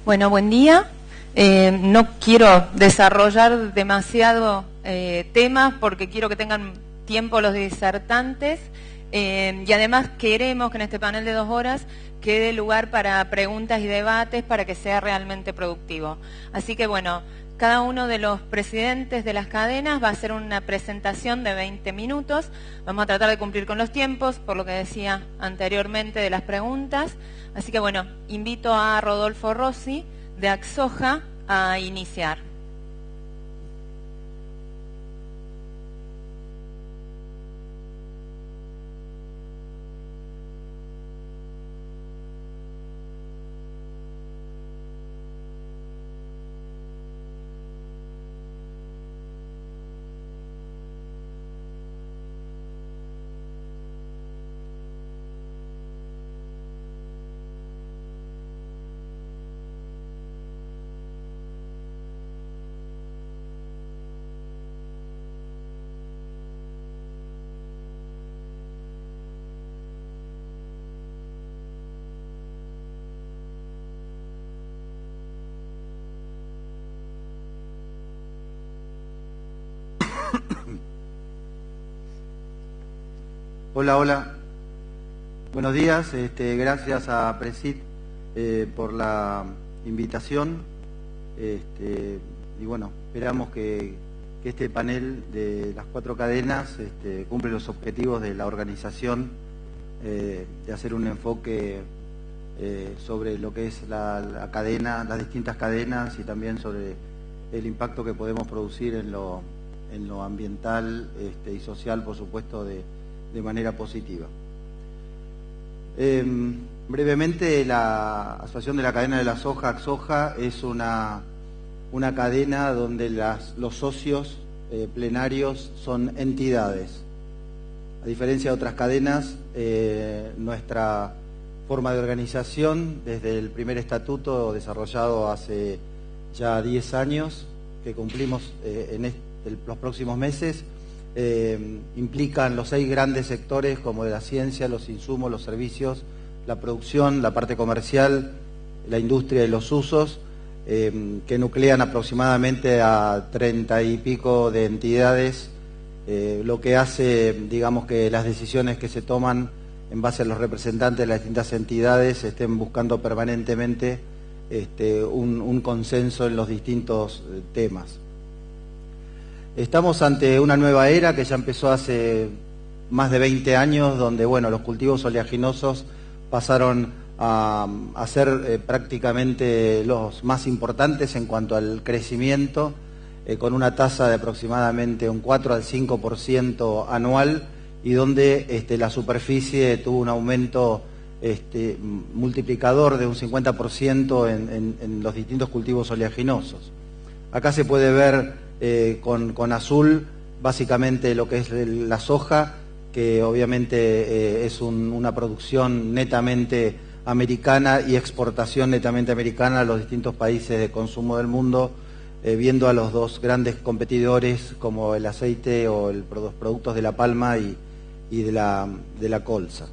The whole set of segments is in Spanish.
Bueno, buen día. No quiero desarrollar demasiado temas porque quiero que tengan tiempo los disertantes y además queremos que en este panel de 2 horas quede lugar para preguntas y debates para que sea realmente productivo. Así que bueno, cada uno de los presidentes de las cadenas va a hacer una presentación de 20 minutos. Vamos a tratar de cumplir con los tiempos, por lo que decía anteriormente de las preguntas. Así que bueno, invito a Rodolfo Rossi de Axoja a iniciar. Hola, hola. Buenos días. Gracias a Presid por la invitación. Y bueno, esperamos que este panel de las 4 cadenas cumple los objetivos de la organización, de hacer un enfoque sobre lo que es la cadena, las distintas cadenas y también sobre el impacto que podemos producir en lo ambiental y social, por supuesto, de manera positiva. Brevemente, la Asociación de la Cadena de la Soja, Axoja, es una cadena donde los socios plenarios son entidades. A diferencia de otras cadenas, nuestra forma de organización, desde el primer estatuto desarrollado hace ya 10 años, que cumplimos en los próximos meses, implican los 6 grandes sectores como de la ciencia, los insumos, los servicios, la producción, la parte comercial, la industria y los usos, que nuclean aproximadamente a 30 y pico de entidades, lo que hace, digamos, que las decisiones que se toman en base a los representantes de las distintas entidades estén buscando permanentemente un consenso en los distintos temas. Estamos ante una nueva era que ya empezó hace más de 20 años, donde bueno, los cultivos oleaginosos pasaron a ser prácticamente los más importantes en cuanto al crecimiento, con una tasa de aproximadamente un 4 al 5% anual, y donde la superficie tuvo un aumento multiplicador de un 50% en los distintos cultivos oleaginosos. Acá se puede ver con azul básicamente lo que es la soja, que obviamente es una producción netamente americana y exportación netamente americana a los distintos países de consumo del mundo, viendo a los 2 grandes competidores como el aceite o los productos de la palma y de la colza.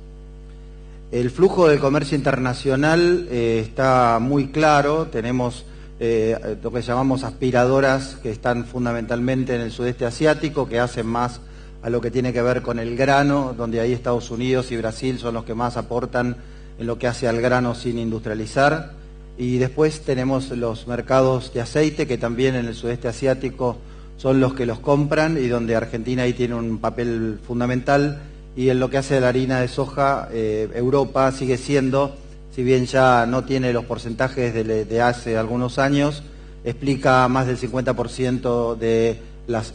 El flujo del comercio internacional está muy claro. Tenemos lo que llamamos aspiradoras, que están fundamentalmente en el sudeste asiático, que hacen más a lo que tiene que ver con el grano, donde ahí Estados Unidos y Brasil son los que más aportan en lo que hace al grano sin industrializar. Y después tenemos los mercados de aceite, que también en el sudeste asiático son los que los compran, y donde Argentina ahí tiene un papel fundamental. Y en lo que hace a la harina de soja, Europa sigue siendo, si bien ya no tiene los porcentajes de hace algunos años, explica más del 50% de las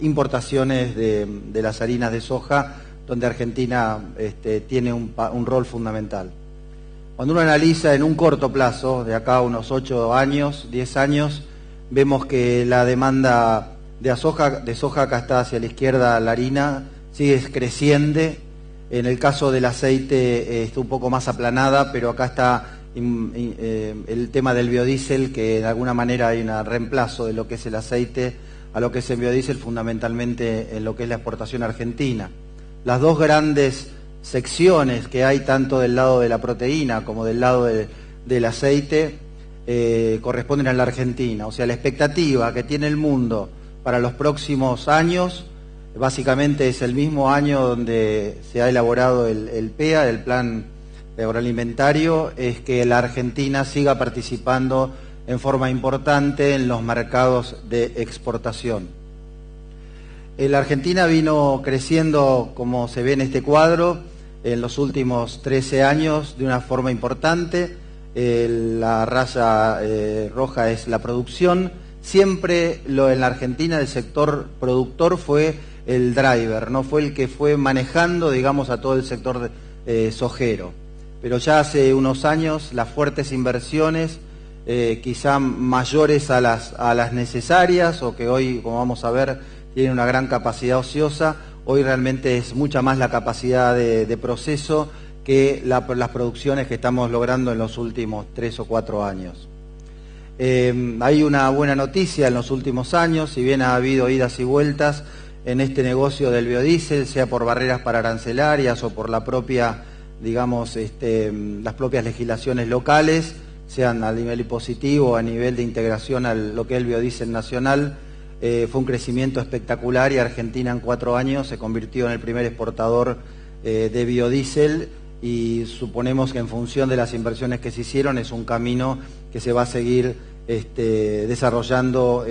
importaciones de las harinas de soja, donde Argentina tiene un rol fundamental. Cuando uno analiza en un corto plazo, de acá a unos 8 años, 10 años, vemos que la demanda de soja, acá está hacia la izquierda la harina, sigue creciendo. En el caso del aceite está un poco más aplanada, pero acá está el tema del biodiesel, que de alguna manera hay un reemplazo de lo que es el aceite a lo que es el biodiesel, fundamentalmente en lo que es la exportación argentina. Las 2 grandes secciones que hay, tanto del lado de la proteína como del lado del aceite, corresponden a la Argentina. O sea, la expectativa que tiene el mundo para los próximos años, básicamente es el mismo año donde se ha elaborado el PEA, el Plan Agroalimentario, es que la Argentina siga participando en forma importante en los mercados de exportación. La Argentina vino creciendo, como se ve en este cuadro, en los últimos 13 años de una forma importante. La raya roja es la producción. Siempre en la Argentina el sector productor fue el driver, no fue el que fue manejando, digamos, a todo el sector sojero. Pero ya hace unos años las fuertes inversiones, quizá mayores a las necesarias, o que hoy, como vamos a ver, tienen una gran capacidad ociosa, hoy realmente es mucha más la capacidad de proceso que las producciones que estamos logrando en los últimos 3 o 4 años. Hay una buena noticia en los últimos años, si bien ha habido idas y vueltas en este negocio del biodiesel, sea por barreras arancelaria o por la propia, digamos, las propias legislaciones locales, sean a nivel impositivo o a nivel de integración a lo que es el biodiesel nacional, fue un crecimiento espectacular y Argentina en 4 años se convirtió en el primer exportador de biodiesel, y suponemos que en función de las inversiones que se hicieron es un camino que se va a seguir desarrollando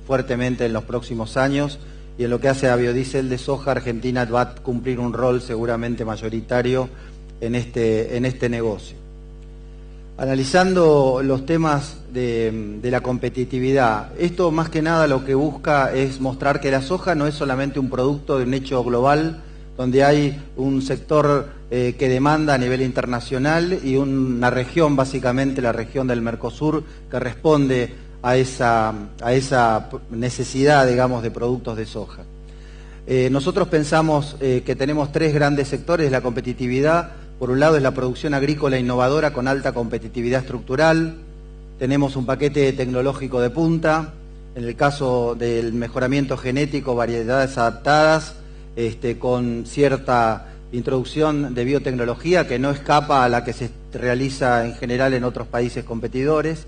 fuertemente en los próximos años, y en lo que hace a biodiesel de soja, Argentina va a cumplir un rol seguramente mayoritario en este negocio. Analizando los temas de la competitividad, esto más que nada lo que busca es mostrar que la soja no es solamente un producto de un hecho global, donde hay un sector que demanda a nivel internacional y una región, básicamente la región del Mercosur, que responde a esa necesidad, digamos, de productos de soja. Nosotros pensamos que tenemos 3 grandes sectores de la competitividad. Por un lado es la producción agrícola innovadora con alta competitividad estructural. Tenemos un paquete tecnológico de punta. En el caso del mejoramiento genético, variedades adaptadas, con cierta introducción de biotecnología que no escapa a la que se realiza en general en otros países competidores.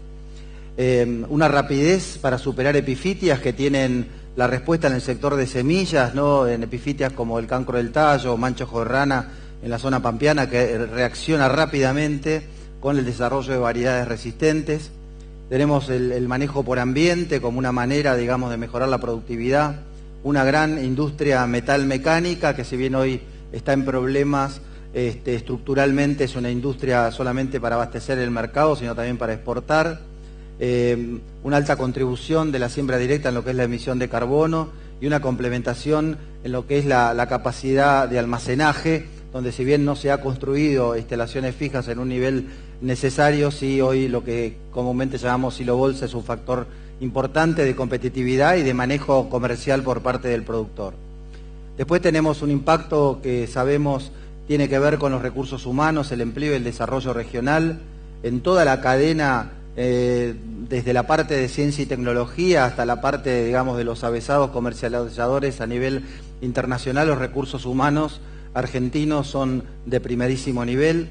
Una rapidez para superar epifitias que tienen la respuesta en el sector de semillas, ¿no? En epifitias como el cancro del tallo o mancha ojo de rana en la zona pampeana, que reacciona rápidamente con el desarrollo de variedades resistentes. Tenemos el manejo por ambiente como una manera, digamos, de mejorar la productividad. Una gran industria metalmecánica que, si bien hoy está en problemas, estructuralmente es una industria solamente para abastecer el mercado, sino también para exportar. Una alta contribución de la siembra directa en lo que es la emisión de carbono y una complementación en lo que es la capacidad de almacenaje, donde si bien no se ha construido instalaciones fijas en un nivel necesario, sí hoy lo que comúnmente llamamos silo bolsa es un factor importante de competitividad y de manejo comercial por parte del productor. Después tenemos un impacto que sabemos tiene que ver con los recursos humanos, el empleo y el desarrollo regional, en toda la cadena, desde la parte de ciencia y tecnología hasta la parte, digamos, de los avesados comercializadores a nivel internacional. Los recursos humanos argentinos son de primerísimo nivel.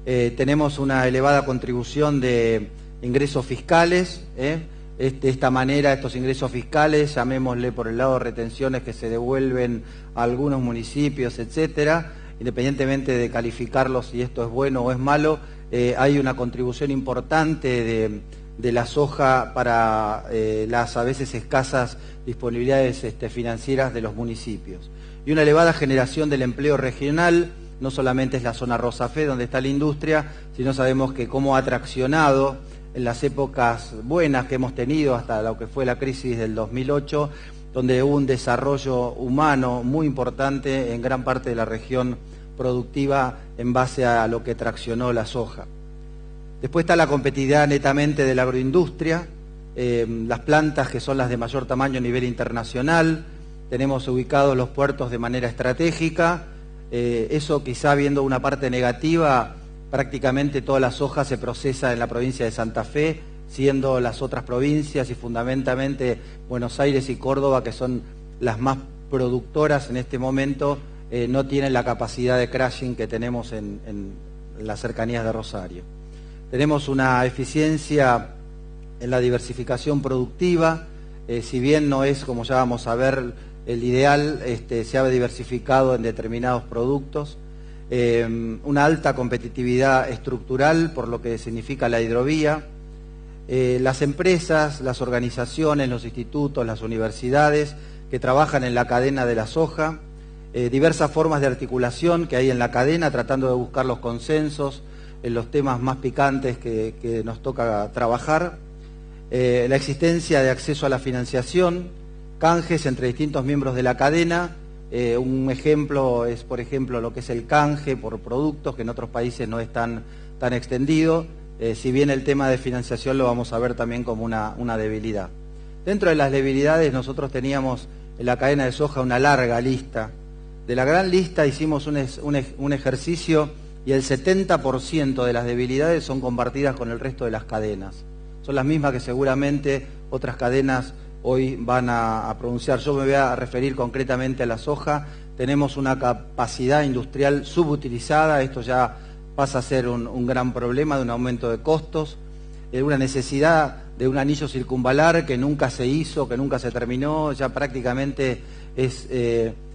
Tenemos una elevada contribución de ingresos fiscales, de esta manera, estos ingresos fiscales, llamémosle por el lado de retenciones que se devuelven a algunos municipios, etcétera, independientemente de calificarlos si esto es bueno o es malo, hay una contribución importante de la soja para las a veces escasas disponibilidades financieras de los municipios. Y una elevada generación del empleo regional, no solamente es la zona Rosa Fe donde está la industria, sino sabemos que cómo ha traccionado en las épocas buenas que hemos tenido hasta lo que fue la crisis del 2008, donde hubo un desarrollo humano muy importante en gran parte de la región productiva en base a lo que traccionó la soja. Después está la competitividad netamente de la agroindustria, las plantas que son las de mayor tamaño a nivel internacional, tenemos ubicados los puertos de manera estratégica, eso quizá viendo una parte negativa, prácticamente toda la soja se procesa en la provincia de Santa Fe, siendo las otras provincias y fundamentalmente Buenos Aires y Córdoba, que son las más productoras en este momento, no tienen la capacidad de crushing que tenemos en las cercanías de Rosario. Tenemos una eficiencia en la diversificación productiva. Si bien no es, como ya vamos a ver, el ideal, se ha diversificado en determinados productos. Una alta competitividad estructural por lo que significa la hidrovía. Las empresas, las organizaciones, los institutos, las universidades que trabajan en la cadena de la soja, diversas formas de articulación que hay en la cadena, tratando de buscar los consensos en los temas más picantes que nos toca trabajar. La existencia de acceso a la financiación, canjes entre distintos miembros de la cadena. Un ejemplo es, por ejemplo, lo que es el canje por productos, que en otros países no es tan extendido, si bien el tema de financiación lo vamos a ver también como una debilidad. Dentro de las debilidades nosotros teníamos en la cadena de soja una larga lista. De la gran lista hicimos un ejercicio y el 70% de las debilidades son compartidas con el resto de las cadenas. Son las mismas que seguramente otras cadenas hoy van a pronunciar. Yo me voy a referir concretamente a la soja. Tenemos una capacidad industrial subutilizada, esto ya pasa a ser un gran problema de un aumento de costos, una necesidad de un anillo circunvalar que nunca se hizo, que nunca se terminó, ya prácticamente es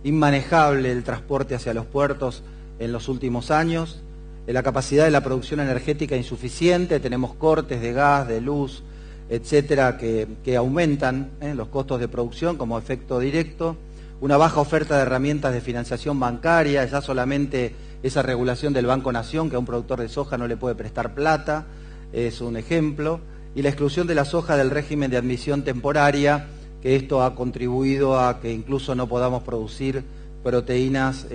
inmanejable el transporte hacia los puertos en los últimos años. La capacidad de la producción energética insuficiente, tenemos cortes de gas, de luz, etcétera, que aumentan los costos de producción como efecto directo. Una baja oferta de herramientas de financiación bancaria, ya solamente esa regulación del Banco Nación, que a un productor de soja no le puede prestar plata, es un ejemplo. Y la exclusión de la soja del régimen de admisión temporaria, que esto ha contribuido a que incluso no podamos producir proteínas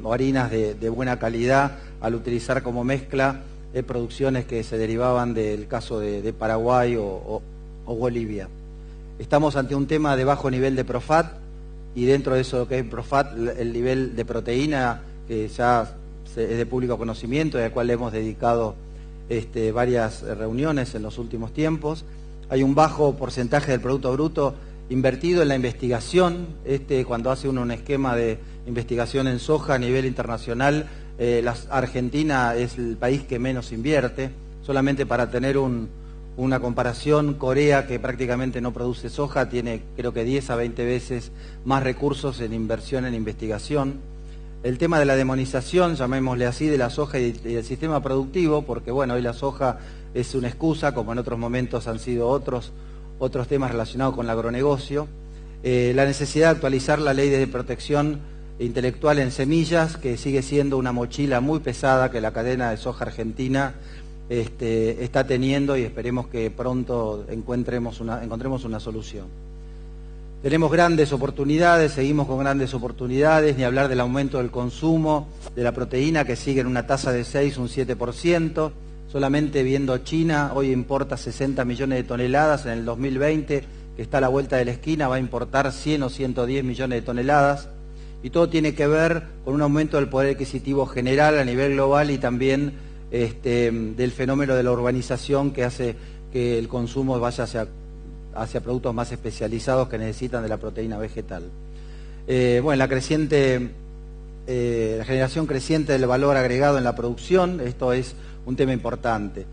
o harinas de buena calidad al utilizar como mezcla producciones que se derivaban del caso de Paraguay o Bolivia. Estamos ante un tema de bajo nivel de Profat, y dentro de eso lo que es Profat, el nivel de proteína que ya es de público conocimiento y al cual le hemos dedicado varias reuniones en los últimos tiempos. Hay un bajo porcentaje del Producto Bruto invertido en la investigación. Cuando hace uno un esquema de investigación en soja a nivel internacional, Argentina es el país que menos invierte. Solamente para tener una comparación, Corea, que prácticamente no produce soja, tiene creo que 10 a 20 veces más recursos en inversión en investigación. El tema de la demonización, llamémosle así, de la soja y del sistema productivo, porque bueno, hoy la soja es una excusa, como en otros momentos han sido otros temas relacionados con el agronegocio. La necesidad de actualizar la ley de protección intelectual en semillas, que sigue siendo una mochila muy pesada que la cadena de soja argentina está teniendo, y esperemos que pronto encontremos una solución. Tenemos grandes oportunidades, seguimos con grandes oportunidades, ni hablar del aumento del consumo de la proteína, que sigue en una tasa de 6, un 7%. Solamente viendo China, hoy importa 60 millones de toneladas, en el 2020, que está a la vuelta de la esquina, va a importar 100 o 110 millones de toneladas. Y todo tiene que ver con un aumento del poder adquisitivo general a nivel global y también del fenómeno de la urbanización, que hace que el consumo vaya hacia productos más especializados que necesitan de la proteína vegetal. La generación creciente del valor agregado en la producción, esto es un tema importante.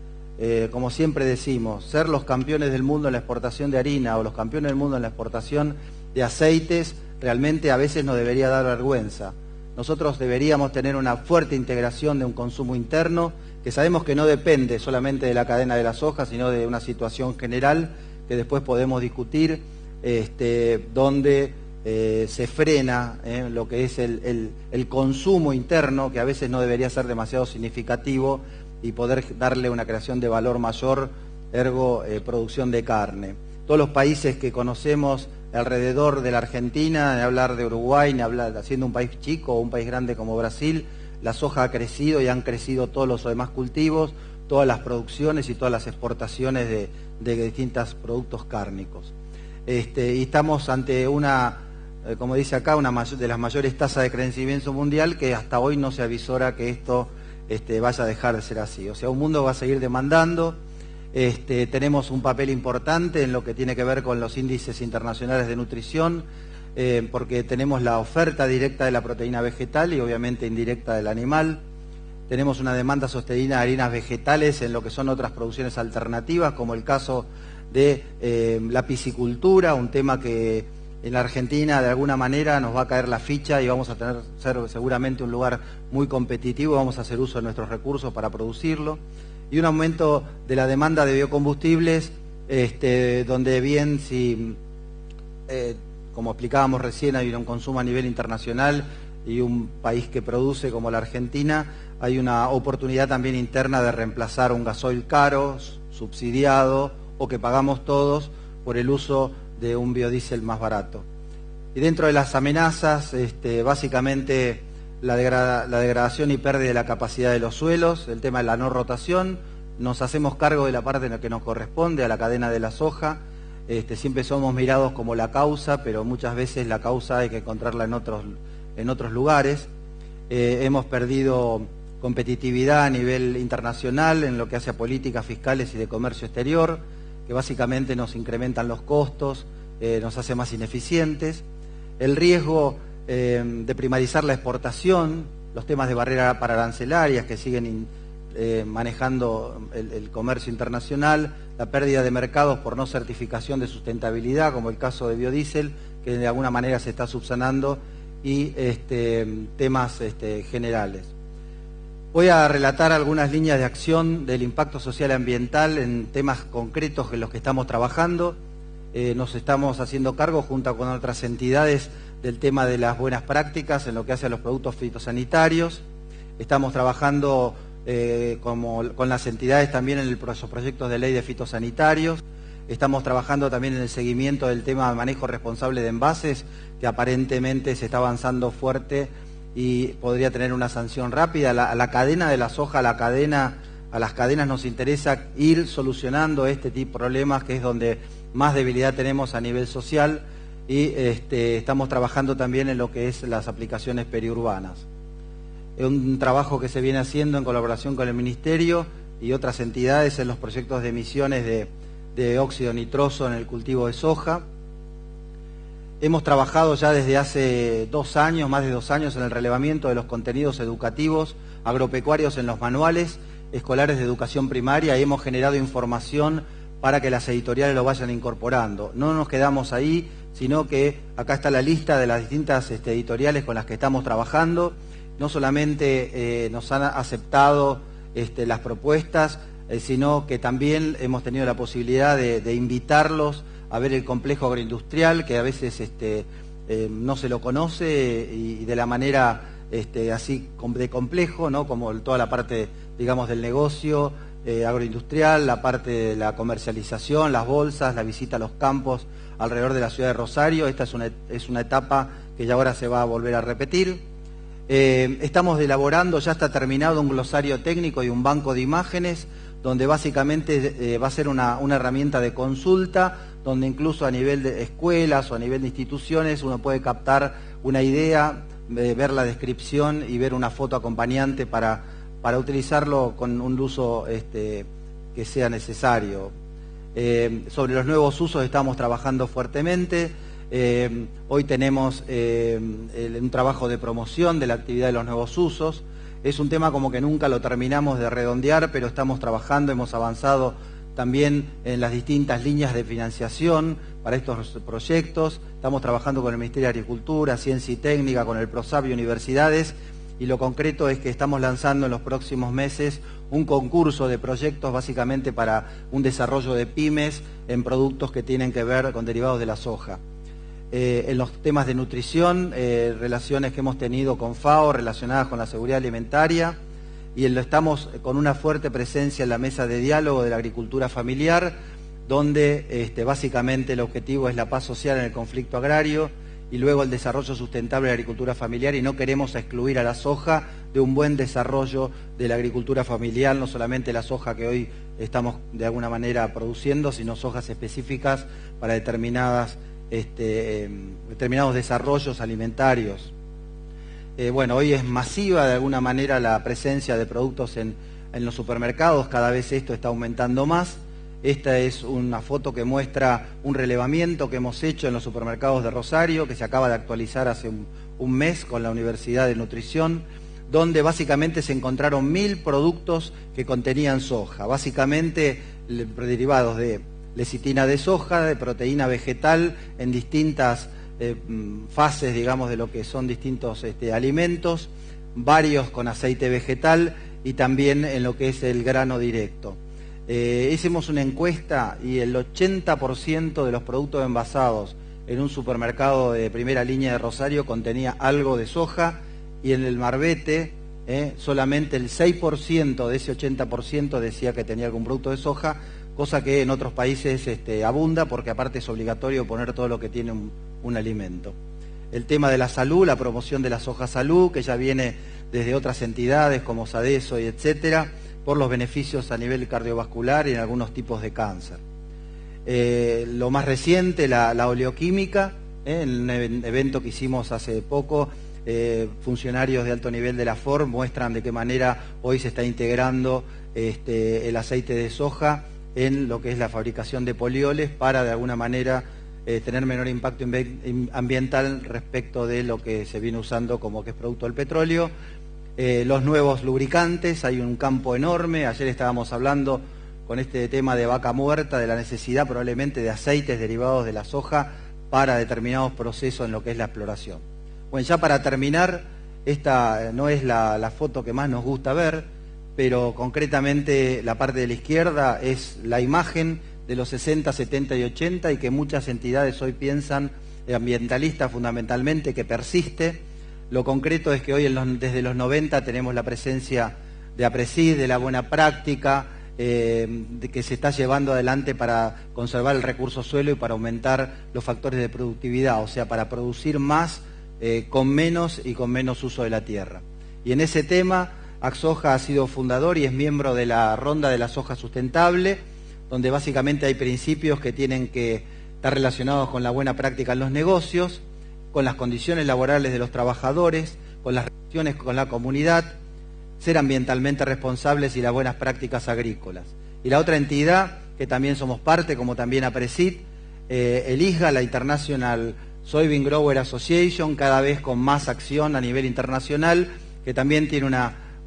Como siempre decimos, ser los campeones del mundo en la exportación de harina o los campeones del mundo en la exportación de aceites, realmente a veces nos debería dar vergüenza. Nosotros deberíamos tener una fuerte integración de un consumo interno, que sabemos que no depende solamente de la cadena de la soja, sino de una situación general que después podemos discutir, donde se frena lo que es el consumo interno, que a veces no debería ser demasiado significativo, y poder darle una creación de valor mayor, ergo producción de carne. Todos los países que conocemos alrededor de la Argentina, ni hablar de Uruguay, ni hablar, siendo un país chico o un país grande como Brasil, la soja ha crecido y han crecido todos los demás cultivos, todas las producciones y todas las exportaciones de distintos productos cárnicos. Y estamos ante como dice acá, una de las mayores tasas de crecimiento mundial, que hasta hoy no se avisora que esto vaya a dejar de ser así. O sea, un mundo va a seguir demandando. Tenemos un papel importante en lo que tiene que ver con los índices internacionales de nutrición, porque tenemos la oferta directa de la proteína vegetal y obviamente indirecta del animal. Tenemos una demanda sostenida de harinas vegetales en lo que son otras producciones alternativas, como el caso de la piscicultura, un tema que en la Argentina de alguna manera nos va a caer la ficha y vamos a ser seguramente un lugar muy competitivo, vamos a hacer uso de nuestros recursos para producirlo, y un aumento de la demanda de biocombustibles, donde bien si, como explicábamos recién, hay un consumo a nivel internacional y un país que produce como la Argentina, hay una oportunidad también interna de reemplazar un gasoil caro, subsidiado, o que pagamos todos por el uso de un biodiesel más barato. Y dentro de las amenazas, básicamente la degradación y pérdida de la capacidad de los suelos, el tema de la no rotación, nos hacemos cargo de la parte en la que nos corresponde, a la cadena de la soja. Siempre somos mirados como la causa, pero muchas veces la causa hay que encontrarla en otros lugares. Hemos perdido competitividad a nivel internacional en lo que hace a políticas fiscales y de comercio exterior, que básicamente nos incrementan los costos, nos hace más ineficientes. El riesgo de primarizar la exportación, los temas de barreras arancelarias que siguen manejando el comercio internacional, la pérdida de mercados por no certificación de sustentabilidad, como el caso de biodiesel, que de alguna manera se está subsanando, y temas generales. Voy a relatar algunas líneas de acción del impacto social y ambiental en temas concretos en los que estamos trabajando. Nos estamos haciendo cargo junto con otras entidades del tema de las buenas prácticas en lo que hace a los productos fitosanitarios. Estamos trabajando con las entidades también en los proyectos de ley de fitosanitarios. Estamos trabajando también en el seguimiento del tema de manejo responsable de envases, que aparentemente se está avanzando fuerte y podría tener una sanción rápida. A la cadena de la soja, a las cadenas nos interesa ir solucionando este tipo de problemas, que es donde más debilidad tenemos a nivel social, y estamos trabajando también en lo que es las aplicaciones periurbanas. Es un trabajo que se viene haciendo en colaboración con el Ministerio y otras entidades en los proyectos de emisiones de óxido nitroso en el cultivo de soja. Hemos trabajado ya desde hace 2 años, más de 2 años, en el relevamiento de los contenidos educativos agropecuarios en los manuales escolares de educación primaria y hemos generado información para que las editoriales lo vayan incorporando. No nos quedamos ahí, sino que acá está la lista de las distintas editoriales con las que estamos trabajando. No solamente nos han aceptado las propuestas, sino que también hemos tenido la posibilidad de invitarlos a ver el complejo agroindustrial, que a veces no se lo conoce, y de la manera así de complejo, ¿no? Como toda la parte, digamos, del negocio agroindustrial, la parte de la comercialización, las bolsas, la visita a los campos alrededor de la ciudad de Rosario. Esta es una etapa que ya ahora se va a volver a repetir. Estamos elaborando, ya está terminado, un glosario técnico y un banco de imágenes, donde básicamente va a ser una herramienta de consulta, donde incluso a nivel de escuelas o a nivel de instituciones uno puede captar una idea, ver la descripción y ver una foto acompañante para utilizarlo con un uso que sea necesario. Sobre los nuevos usos estamos trabajando fuertemente. Hoy tenemos un trabajo de promoción de la actividad de los nuevos usos. Es un tema como que nunca lo terminamos de redondear, pero estamos trabajando, hemos avanzado también en las distintas líneas de financiación para estos proyectos. Estamos trabajando con el Ministerio de Agricultura, Ciencia y Técnica, con el PROSAP y universidades, y lo concreto es que estamos lanzando en los próximos meses un concurso de proyectos básicamente para un desarrollo de pymes en productos que tienen que ver con derivados de la soja. En los temas de nutrición, relaciones que hemos tenido con FAO relacionadas con la seguridad alimentaria, y estamos con una fuerte presencia en la mesa de diálogo de la agricultura familiar, donde básicamente el objetivo es la paz social en el conflicto agrario y luego el desarrollo sustentable de la agricultura familiar, y no queremos excluir a la soja de un buen desarrollo de la agricultura familiar, no solamente la soja que hoy estamos de alguna manera produciendo, sino sojas específicas para determinados desarrollos alimentarios. Bueno, hoy es masiva de alguna manera la presencia de productos en los supermercados, cada vez esto está aumentando más. Esta es una foto que muestra un relevamiento que hemos hecho en los supermercados de Rosario, que se acaba de actualizar hace un mes con la Universidad de Nutrición, donde básicamente se encontraron 1000 productos que contenían soja, básicamente derivados de lecitina de soja, de proteína vegetal en distintas fases, digamos, de lo que son distintos alimentos, varios con aceite vegetal y también en lo que es el grano directo. Hicimos una encuesta y el 80% de los productos envasados en un supermercado de primera línea de Rosario contenía algo de soja, y en el Marbete solamente el 6% de ese 80% decía que tenía algún producto de soja, cosa que en otros países abunda, porque aparte es obligatorio poner todo lo que tiene un alimento. El tema de la salud, la promoción de la soja salud, que ya viene desde otras entidades como SADESO y etcétera, por los beneficios a nivel cardiovascular y en algunos tipos de cáncer. Lo más reciente, la oleoquímica, en un evento que hicimos hace poco, funcionarios de alto nivel de la FOR muestran de qué manera hoy se está integrando el aceite de soja en lo que es la fabricación de polioles para de alguna manera tener menor impacto ambiental respecto de lo que se viene usando como que es producto del petróleo. Los nuevos lubricantes, hay un campo enorme. Ayer estábamos hablando con este tema de vaca muerta, de la necesidad probablemente de aceites derivados de la soja para determinados procesos en lo que es la exploración. Bueno, ya para terminar, esta no es la foto que más nos gusta ver, pero concretamente la parte de la izquierda es la imagen de los 60, 70 y 80 y que muchas entidades hoy piensan, ambientalistas fundamentalmente, que persiste. Lo concreto es que hoy desde los 90 tenemos la presencia de APRESID, de la buena práctica, de que se está llevando adelante para conservar el recurso suelo y para aumentar los factores de productividad, o sea, para producir más con menos y con menos uso de la tierra. Y en ese tema, Axoja ha sido fundador y es miembro de la Ronda de la Soja Sustentable, donde básicamente hay principios que tienen que estar relacionados con la buena práctica en los negocios, con las condiciones laborales de los trabajadores, con las relaciones con la comunidad, ser ambientalmente responsables y las buenas prácticas agrícolas. Y la otra entidad, que también somos parte, como también APRESID, el ISGA, la International Soybean Grower Association, cada vez con más acción a nivel internacional, que también tiene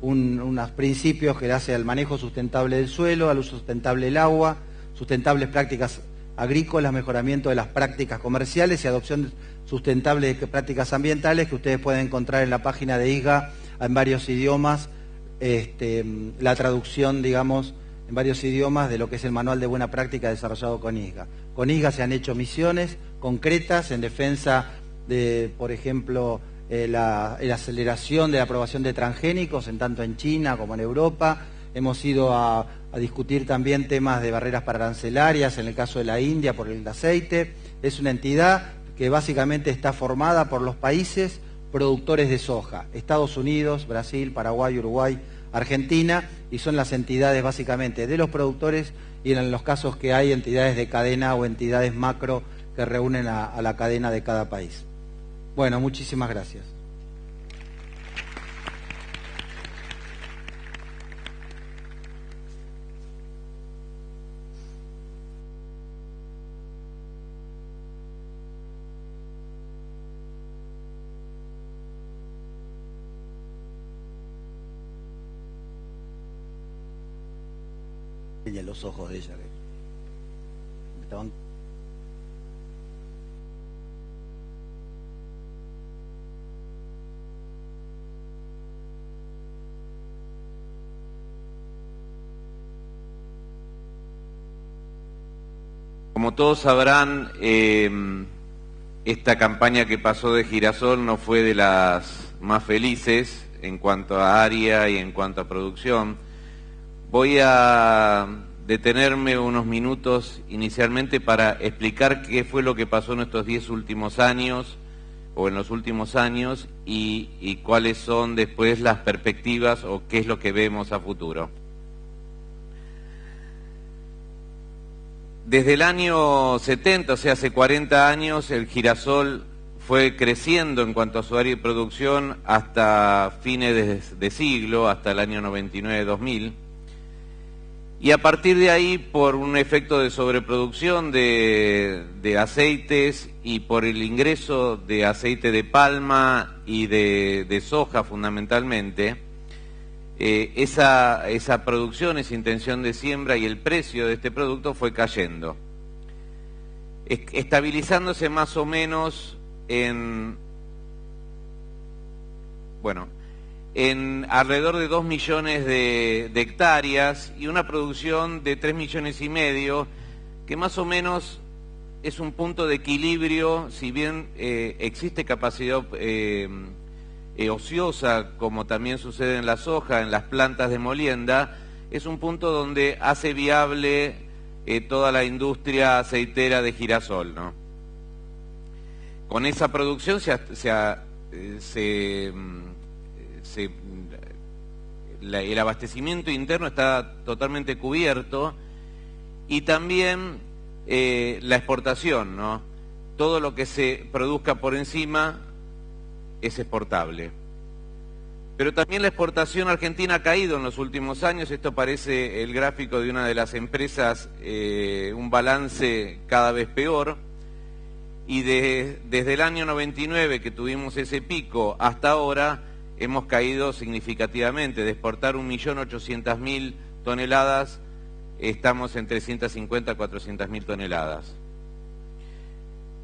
unos principios que hace al manejo sustentable del suelo, al uso sustentable del agua, sustentables prácticas agrícolas, mejoramiento de las prácticas comerciales y adopción sustentable de prácticas ambientales, que ustedes pueden encontrar en la página de ISGA en varios idiomas, la traducción, digamos, en varios idiomas de lo que es el manual de buena práctica desarrollado con ISGA. Con ISGA se han hecho misiones concretas en defensa de, por ejemplo, la aceleración de la aprobación de transgénicos, tanto en China como en Europa. Hemos ido a discutir también temas de barreras arancelarias, en el caso de la India, por el aceite. Es una entidad que básicamente está formada por los países productores de soja, Estados Unidos, Brasil, Paraguay, Uruguay, Argentina, y son las entidades básicamente de los productores y en los casos que hay entidades de cadena o entidades macro que reúnen a la cadena de cada país. Bueno, muchísimas gracias. Y en los ojos de ella que estaban... Como todos sabrán, esta campaña que pasó de girasol no fue de las más felices en cuanto a área y en cuanto a producción. Voy a detenerme unos minutos inicialmente para explicar qué fue lo que pasó en estos 10 últimos años, o en los últimos años, y cuáles son después las perspectivas o qué es lo que vemos a futuro. Desde el año 70, o sea, hace 40 años, el girasol fue creciendo en cuanto a su área de producción hasta fines de siglo, hasta el año 99-2000. Y a partir de ahí, por un efecto de sobreproducción de aceites y por el ingreso de aceite de palma y de soja fundamentalmente, esa producción, esa intención de siembra y el precio de este producto fue cayendo. estabilizándose más o menos en alrededor de 2 millones de hectáreas y una producción de 3,5 millones, que más o menos es un punto de equilibrio, si bien existe capacidad ociosa, como también sucede en la soja, en las plantas de molienda, es un punto donde hace viable toda la industria aceitera de girasol, ¿no? Con esa producción el abastecimiento interno está totalmente cubierto y también la exportación, ¿no? Todo lo que se produzca por encima es exportable. Pero también la exportación argentina ha caído en los últimos años. Esto parece el gráfico de una de las empresas, un balance cada vez peor. Y desde el año 99 que tuvimos ese pico hasta ahora hemos caído significativamente. De exportar 1.800.000 toneladas, estamos en 350 a 400.000 toneladas.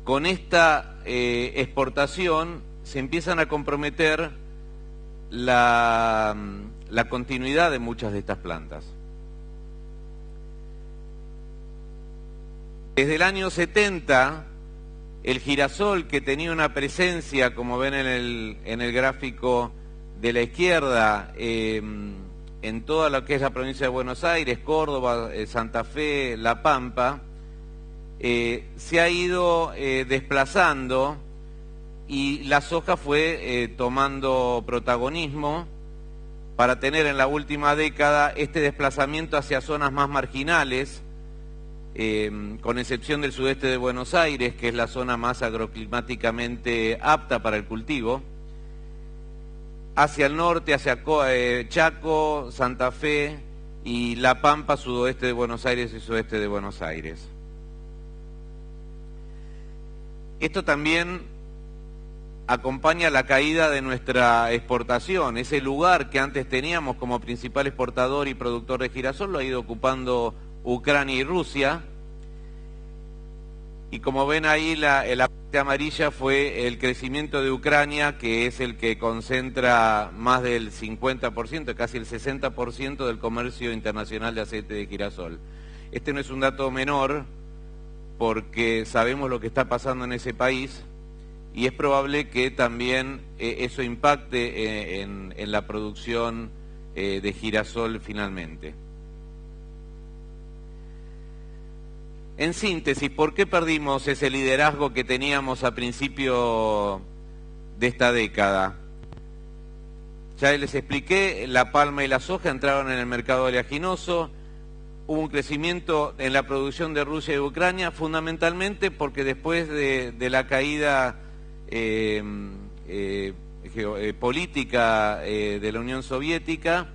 Con esta exportación se empiezan a comprometer la continuidad de muchas de estas plantas. Desde el año 70, el girasol, que tenía una presencia, como ven en el gráfico de la izquierda, en toda lo que es la provincia de Buenos Aires, Córdoba, Santa Fe, La Pampa, se ha ido desplazando y la soja fue tomando protagonismo para tener en la última década este desplazamiento hacia zonas más marginales, con excepción del sudeste de Buenos Aires, que es la zona más agroclimáticamente apta para el cultivo, hacia el norte, hacia Chaco, Santa Fe y La Pampa, sudoeste de Buenos Aires y sudeste de Buenos Aires. Esto también acompaña la caída de nuestra exportación. Ese lugar que antes teníamos como principal exportador y productor de girasol lo ha ido ocupando Ucrania y Rusia. Y como ven ahí, la parte amarilla fue el crecimiento de Ucrania, que es el que concentra más del 50%, casi el 60% del comercio internacional de aceite de girasol. Este no es un dato menor, porque sabemos lo que está pasando en ese país y es probable que también eso impacte en la producción de girasol finalmente. En síntesis, ¿por qué perdimos ese liderazgo que teníamos a principio de esta década? Ya les expliqué, la palma y la soja entraron en el mercado oleaginoso. Hubo un crecimiento en la producción de Rusia y Ucrania, fundamentalmente porque después de la caída política de la Unión Soviética,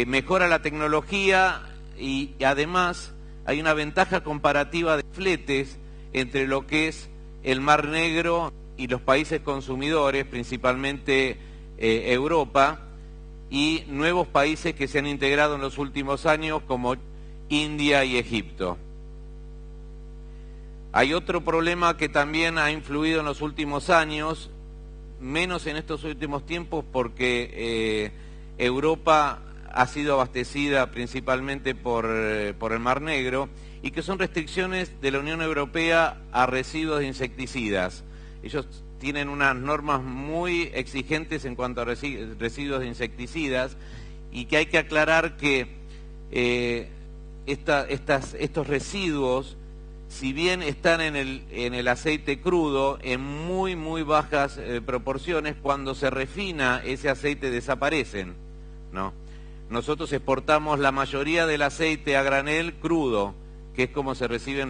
mejora la tecnología y además hay una ventaja comparativa de fletes entre lo que es el Mar Negro y los países consumidores, principalmente Europa, y nuevos países que se han integrado en los últimos años como India y Egipto. Hay otro problema que también ha influido en los últimos años, menos en estos últimos tiempos, porque Europa ha sido abastecida principalmente por el Mar Negro, y que son restricciones de la Unión Europea a residuos de insecticidas. Ellos tienen unas normas muy exigentes en cuanto a residuos de insecticidas, y que hay que aclarar que estos residuos, si bien están en el aceite crudo, en muy bajas proporciones, cuando se refina ese aceite desaparecen, ¿no? Nosotros exportamos la mayoría del aceite a granel crudo, que es como se recibe en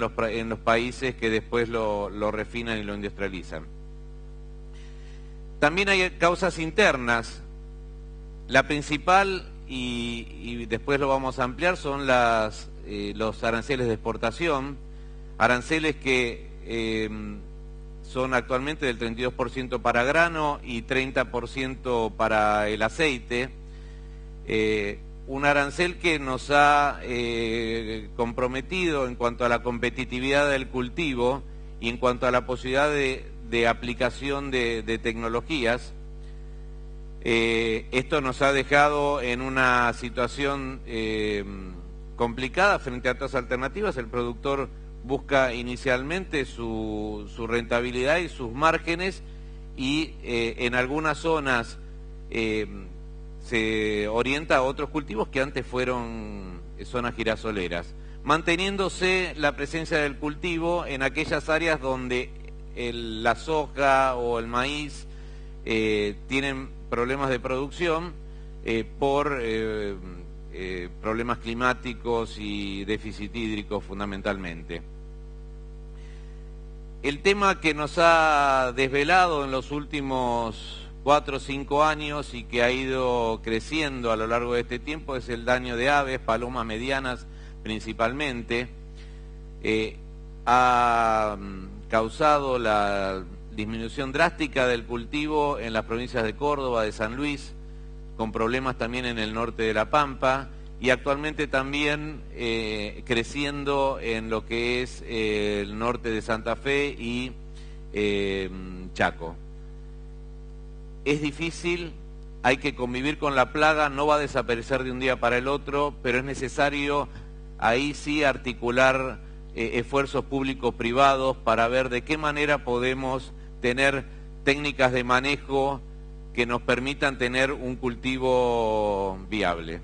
los países que después lo refinan y lo industrializan. También hay causas internas. La principal, y después lo vamos a ampliar, son los aranceles de exportación, aranceles que son actualmente del 32% para grano y 30% para el aceite. Un arancel que nos ha comprometido en cuanto a la competitividad del cultivo y en cuanto a la posibilidad de aplicación de tecnologías, esto nos ha dejado en una situación complicada frente a otras alternativas. El productor busca inicialmente su rentabilidad y sus márgenes, y en algunas zonas se orienta a otros cultivos que antes fueron zonas girasoleras, manteniéndose la presencia del cultivo en aquellas áreas donde la soja o el maíz tienen problemas de producción por problemas climáticos y déficit hídrico fundamentalmente. El tema que nos ha desvelado en los últimos 4 o 5 años y que ha ido creciendo a lo largo de este tiempo es el daño de aves, palomas medianas principalmente. Ha causado la disminución drástica del cultivo en las provincias de Córdoba, de San Luis, con problemas también en el norte de La Pampa, y actualmente también creciendo en lo que es el norte de Santa Fe y Chaco. Es difícil, hay que convivir con la plaga, no va a desaparecer de un día para el otro, pero es necesario ahí sí articular esfuerzos públicos-privados para ver de qué manera podemos tener técnicas de manejo que nos permitan tener un cultivo viable.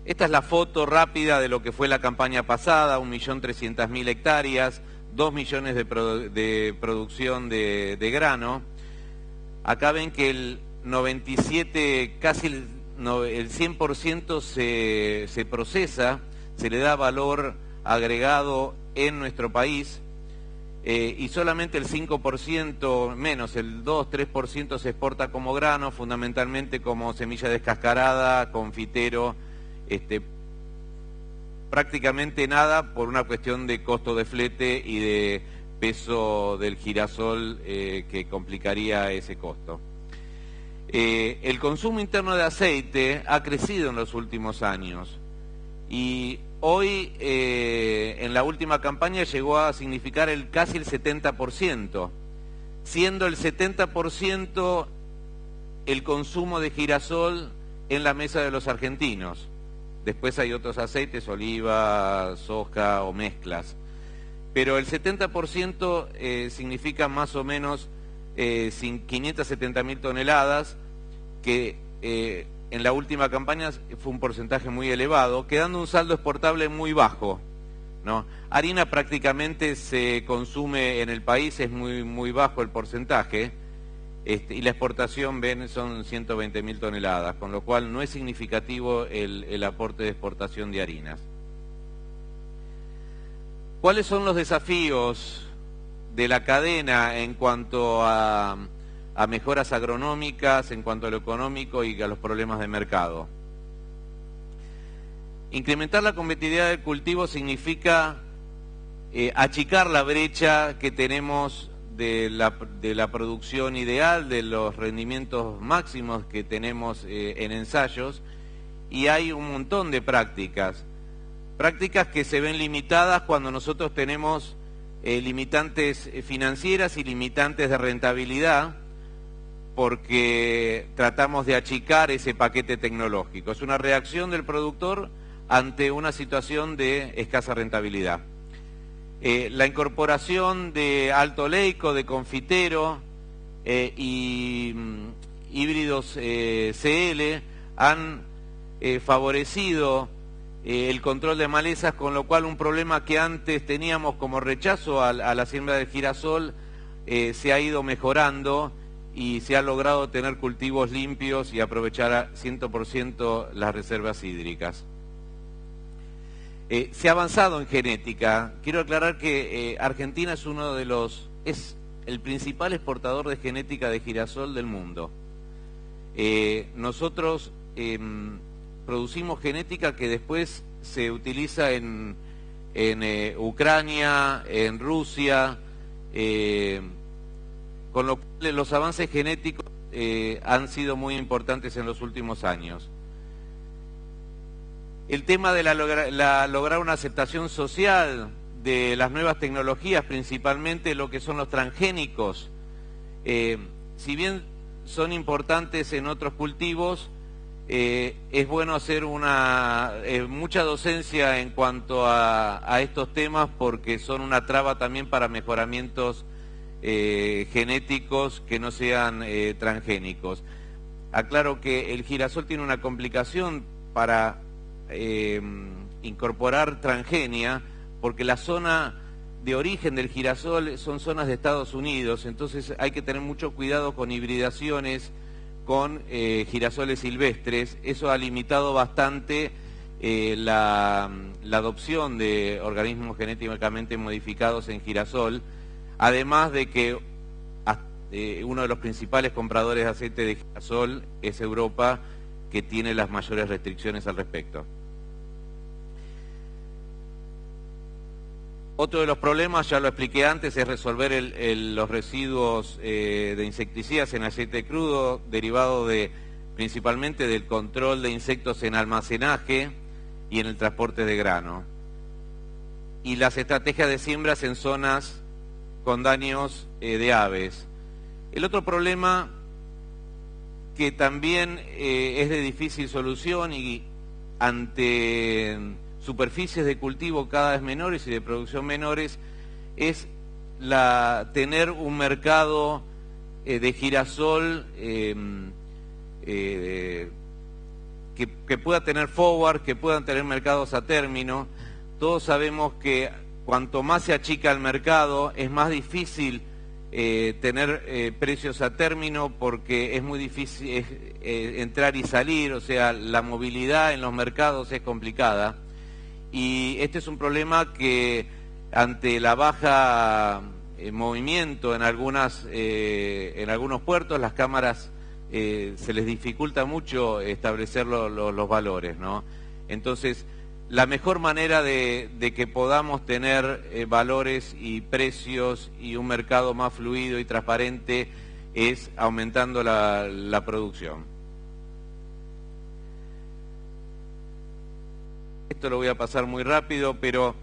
Esta es la foto rápida de lo que fue la campaña pasada: 1.300.000 hectáreas, 2 millones de producción de grano. Acá ven que el 97, casi el 100% se procesa, se le da valor agregado en nuestro país, y solamente el 5%, menos el 2-3% se exporta como grano, fundamentalmente como semilla descascarada, confitero, prácticamente nada por una cuestión de costo de flete y de peso del girasol que complicaría ese costo. El consumo interno de aceite ha crecido en los últimos años y hoy en la última campaña llegó a significar casi el 70%, siendo el 70% el consumo de girasol en la mesa de los argentinos. Después hay otros aceites, oliva, soja o mezclas. Pero el 70% significa más o menos 570.000 toneladas, que en la última campaña fue un porcentaje muy elevado, quedando un saldo exportable muy bajo, ¿no? Harina prácticamente se consume en el país, es muy bajo el porcentaje. Y la exportación, ven, son 120.000 toneladas, con lo cual no es significativo el aporte de exportación de harinas. ¿Cuáles son los desafíos de la cadena en cuanto a mejoras agronómicas, en cuanto a lo económico y a los problemas de mercado? Incrementar la competitividad del cultivo significa achicar la brecha que tenemos de la producción ideal, de los rendimientos máximos que tenemos en ensayos, y hay un montón de prácticas que se ven limitadas cuando nosotros tenemos limitantes financieras y limitantes de rentabilidad, porque tratamos de achicar ese paquete tecnológico. Es una reacción del productor ante una situación de escasa rentabilidad. La incorporación de alto oleico, de confitero y híbridos CL han favorecido el control de malezas, con lo cual un problema que antes teníamos como rechazo a la siembra del girasol se ha ido mejorando y se ha logrado tener cultivos limpios y aprovechar a 100% las reservas hídricas. Se ha avanzado en genética. Quiero aclarar que Argentina es el principal exportador de genética de girasol del mundo. Nosotros producimos genética que después se utiliza en Ucrania, en Rusia, con lo cual los avances genéticos han sido muy importantes en los últimos años. El tema de lograr una aceptación social de las nuevas tecnologías, principalmente lo que son los transgénicos. Si bien son importantes en otros cultivos, es bueno hacer mucha docencia en cuanto a estos temas, porque son una traba también para mejoramientos genéticos que no sean transgénicos. Aclaro que el girasol tiene una complicación para incorporar transgenia, porque la zona de origen del girasol son zonas de Estados Unidos, entonces hay que tener mucho cuidado con hibridaciones con girasoles silvestres. Eso ha limitado bastante la adopción de organismos genéticamente modificados en girasol, además de que uno de los principales compradores de aceite de girasol es Europa, que tiene las mayores restricciones al respecto. Otro de los problemas, ya lo expliqué antes, es resolver los residuos de insecticidas en aceite crudo, derivado principalmente del control de insectos en almacenaje y en el transporte de grano. Y las estrategias de siembras en zonas con daños de aves. El otro problema, que también es de difícil solución y ante superficies de cultivo cada vez menores y de producción menores, es tener un mercado de girasol que pueda tener forward, que puedan tener mercados a término. Todos sabemos que cuanto más se achica el mercado, es más difícil tener precios a término, porque es muy difícil entrar y salir, o sea, la movilidad en los mercados es complicada. Y este es un problema que, ante la baja movimiento en algunos puertos, las cámaras se les dificulta mucho establecer los valores, ¿no? Entonces, la mejor manera de que podamos tener valores y precios y un mercado más fluido y transparente es aumentando la producción. Esto lo voy a pasar muy rápido, pero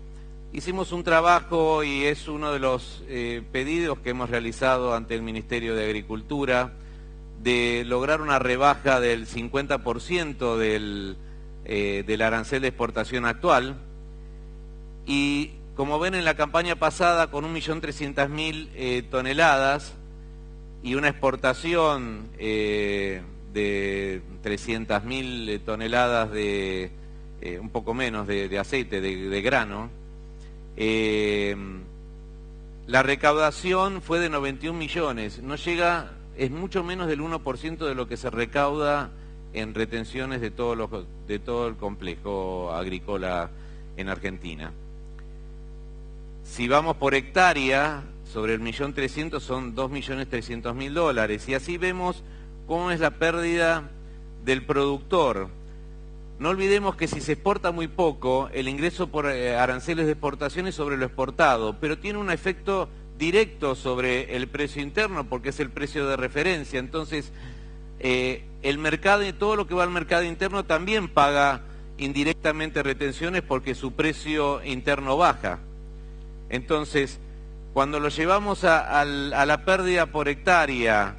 hicimos un trabajo, y es uno de los pedidos que hemos realizado ante el Ministerio de Agricultura, de lograr una rebaja del 50% del arancel de exportación actual. Y como ven, en la campaña pasada, con 1.300.000 toneladas y una exportación de 300.000 toneladas un poco menos de aceite, de grano, la recaudación fue de 91 millones, no llega, es mucho menos del 1% de lo que se recauda en retenciones de todo el complejo agrícola en Argentina. Si vamos por hectárea, sobre el 1.300.000 son 2.300.000 dólares, y así vemos cómo es la pérdida del productor. No olvidemos que si se exporta muy poco, el ingreso por aranceles de exportación es sobre lo exportado, pero tiene un efecto directo sobre el precio interno, porque es el precio de referencia. Entonces, el mercado y todo lo que va al mercado interno también paga indirectamente retenciones, porque su precio interno baja. Entonces, cuando lo llevamos a la pérdida por hectárea,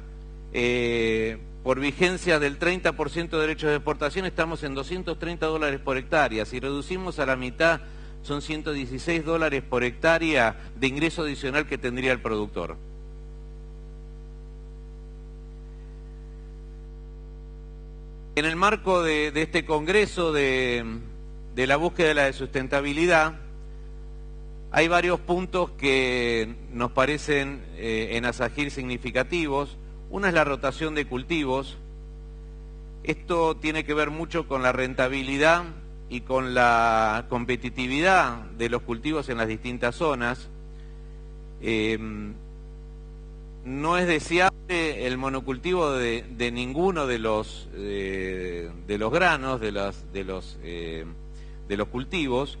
por vigencia del 30% de derechos de exportación, estamos en 230 dólares por hectárea. Si reducimos a la mitad, son 116 dólares por hectárea de ingreso adicional que tendría el productor. En el marco de este congreso de la búsqueda de la sustentabilidad, hay varios puntos que nos parecen en Asagir significativos. Una es la rotación de cultivos. Esto tiene que ver mucho con la rentabilidad y con la competitividad de los cultivos en las distintas zonas. No es deseable el monocultivo de ninguno de los granos, de los cultivos.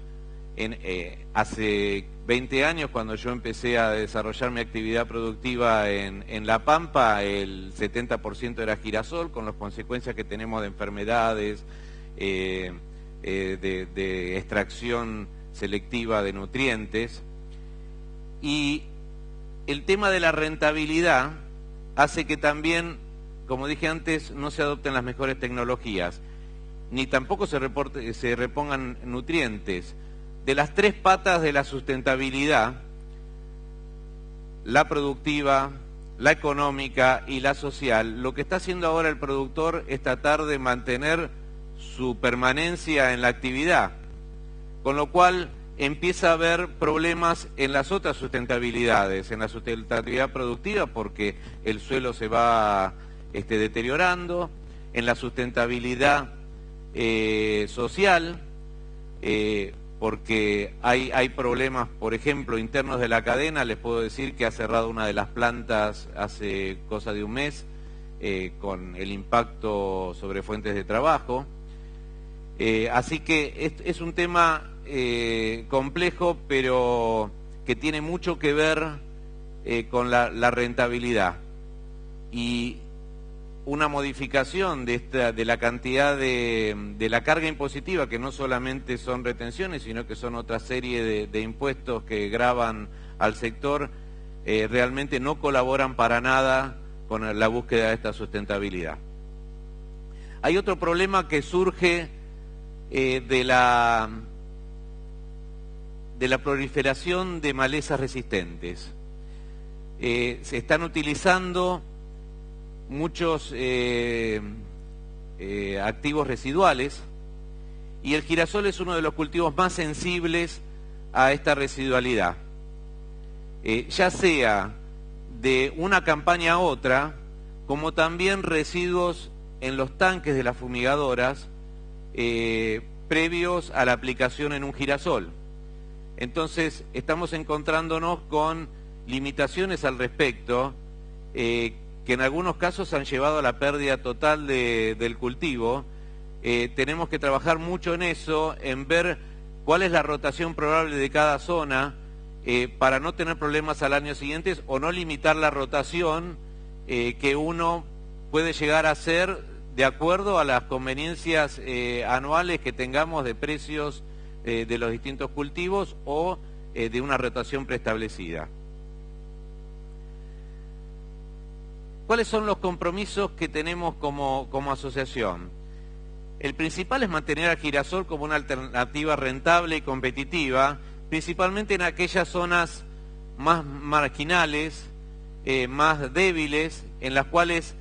Hace 20 años, cuando yo empecé a desarrollar mi actividad productiva en La Pampa, el 70% era girasol, con las consecuencias que tenemos de enfermedades, de extracción selectiva de nutrientes. Y el tema de la rentabilidad hace que también, como dije antes, no se adopten las mejores tecnologías, ni tampoco se repongan nutrientes. De las tres patas de la sustentabilidad, la productiva, la económica y la social, lo que está haciendo ahora el productor es tratar de mantener su permanencia en la actividad, con lo cual empieza a haber problemas en las otras sustentabilidades, en la sustentabilidad productiva porque el suelo se va deteriorando, en la sustentabilidad social, porque hay problemas, por ejemplo, internos de la cadena. Les puedo decir que ha cerrado una de las plantas hace cosa de un mes, con el impacto sobre fuentes de trabajo. Así que es un tema complejo, pero que tiene mucho que ver con la rentabilidad. Y una modificación de la cantidad de la carga impositiva, que no solamente son retenciones, sino que son otra serie de impuestos que gravan al sector, realmente no colaboran para nada con la búsqueda de esta sustentabilidad. Hay otro problema que surge de la proliferación de malezas resistentes. Se están utilizando muchos activos residuales y el girasol es uno de los cultivos más sensibles a esta residualidad. Ya sea de una campaña a otra, como también residuos en los tanques de las fumigadoras previos a la aplicación en un girasol. Entonces estamos encontrándonos con limitaciones al respecto, que en algunos casos han llevado a la pérdida total del cultivo. Tenemos que trabajar mucho en eso, en ver cuál es la rotación probable de cada zona, para no tener problemas al año siguiente o no limitar la rotación que uno puede llegar a hacer de acuerdo a las conveniencias anuales que tengamos de precios de los distintos cultivos o de una rotación preestablecida. ¿Cuáles son los compromisos que tenemos como asociación? El principal es mantener al girasol como una alternativa rentable y competitiva, principalmente en aquellas zonas más marginales, más débiles, en las cuales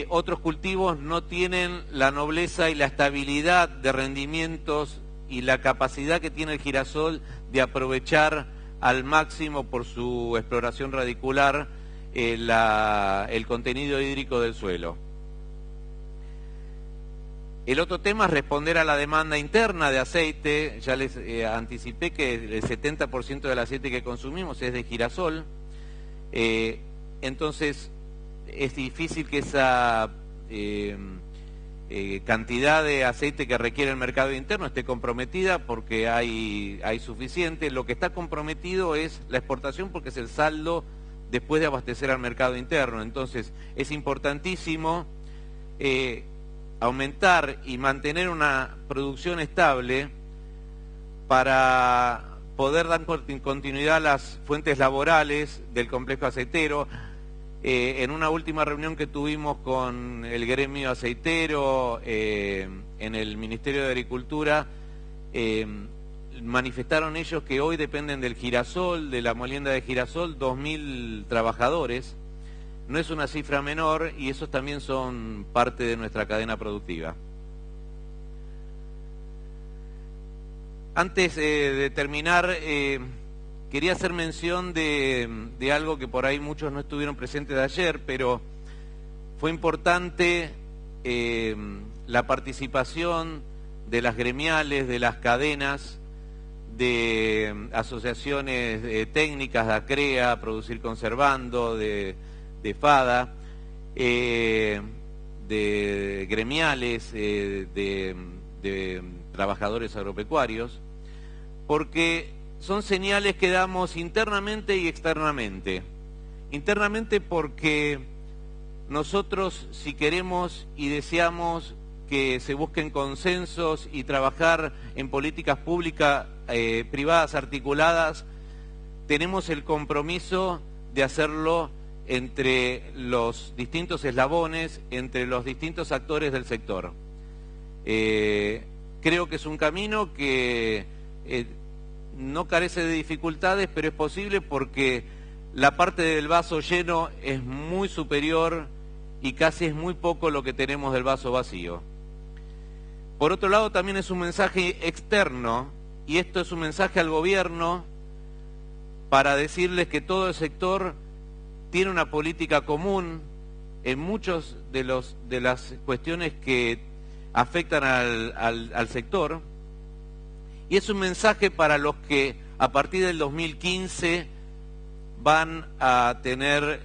otros cultivos no tienen la nobleza y la estabilidad de rendimientos y la capacidad que tiene el girasol de aprovechar al máximo por su exploración radicular el contenido hídrico del suelo. El otro tema es responder a la demanda interna de aceite. Ya les anticipé que el 70% del aceite que consumimos es de girasol. Entonces es difícil que esa cantidad de aceite que requiere el mercado interno esté comprometida, porque hay suficiente. Lo que está comprometido es la exportación, porque es el saldo después de abastecer al mercado interno. Entonces es importantísimo aumentar y mantener una producción estable para poder dar continuidad a las fuentes laborales del complejo aceitero. En una última reunión que tuvimos con el gremio aceitero en el Ministerio de Agricultura, manifestaron ellos que hoy dependen del girasol, de la molienda de girasol, 2.000 trabajadores. No es una cifra menor, y esos también son parte de nuestra cadena productiva. Antes de terminar, quería hacer mención de algo que por ahí muchos no estuvieron presentes de ayer, pero fue importante la participación de las gremiales, de las cadenas, de asociaciones técnicas, de ACREA, Producir Conservando, de FADA, de gremiales, de trabajadores agropecuarios, porque son señales que damos internamente y externamente. Internamente porque nosotros, si queremos y deseamos que se busquen consensos y trabajar en políticas públicas privadas articuladas, tenemos el compromiso de hacerlo entre los distintos eslabones, entre los distintos actores del sector. Creo que es un camino que no carece de dificultades, pero es posible porque la parte del vaso lleno es muy superior y casi es muy poco lo que tenemos del vaso vacío. Por otro lado, también es un mensaje externo, y esto es un mensaje al gobierno para decirles que todo el sector tiene una política común en muchos de las cuestiones que afectan al sector, y es un mensaje para los que a partir del 2015 van a tener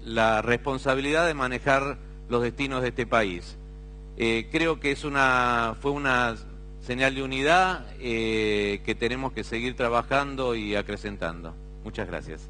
la responsabilidad de manejar los destinos de este país. Creo que fue una señal de unidad que tenemos que seguir trabajando y acrecentando. Muchas gracias.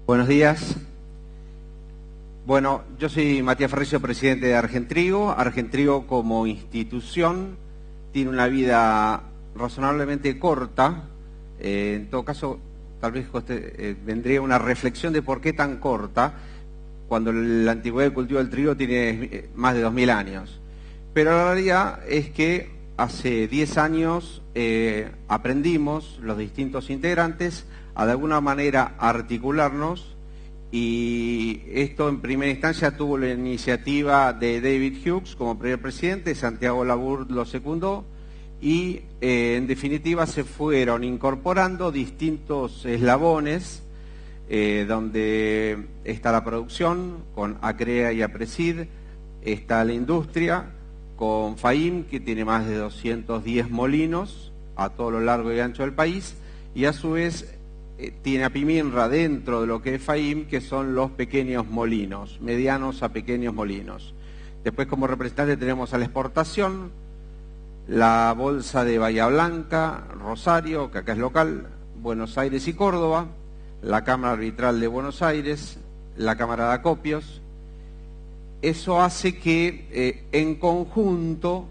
Buenos días. Bueno, yo soy Matías Ferricio, presidente de Argentrigo. Argentrigo como institución tiene una vida razonablemente corta. En todo caso, tal vez vendría una reflexión de por qué tan corta, cuando la antigüedad del cultivo del trigo tiene más de 2000 años. Pero la realidad es que hace 10 años aprendimos, los distintos integrantes, a de alguna manera articularnos, y esto en primera instancia tuvo la iniciativa de David Hughes como primer presidente, Santiago Labourd lo secundó, y en definitiva se fueron incorporando distintos eslabones, donde está la producción con ACREA y APRESID, está la industria con FAIM, que tiene más de 210 molinos a todo lo largo y ancho del país, y a su vez tiene a Piminra dentro de lo que es FAIM, que son los pequeños molinos, medianos a pequeños molinos. Después, como representante, tenemos a la exportación, la Bolsa de Bahía Blanca, Rosario, que acá es local, Buenos Aires y Córdoba, la Cámara Arbitral de Buenos Aires, la Cámara de Acopios. Eso hace que en conjunto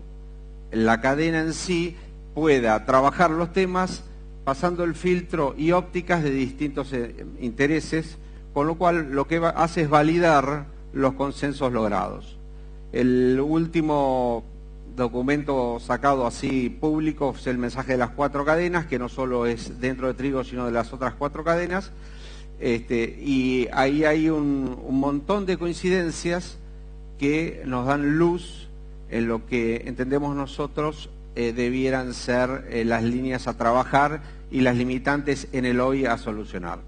la cadena en sí pueda trabajar los temas pasando el filtro y ópticas de distintos intereses, con lo cual lo que hace es validar los consensos logrados. El último documento sacado así público es el mensaje de las 4 cadenas, que no solo es dentro de trigo, sino de las otras 4 cadenas, y ahí hay un montón de coincidencias que nos dan luz en lo que entendemos nosotros debieran ser las líneas a trabajar y las limitantes en el hoy a solucionar.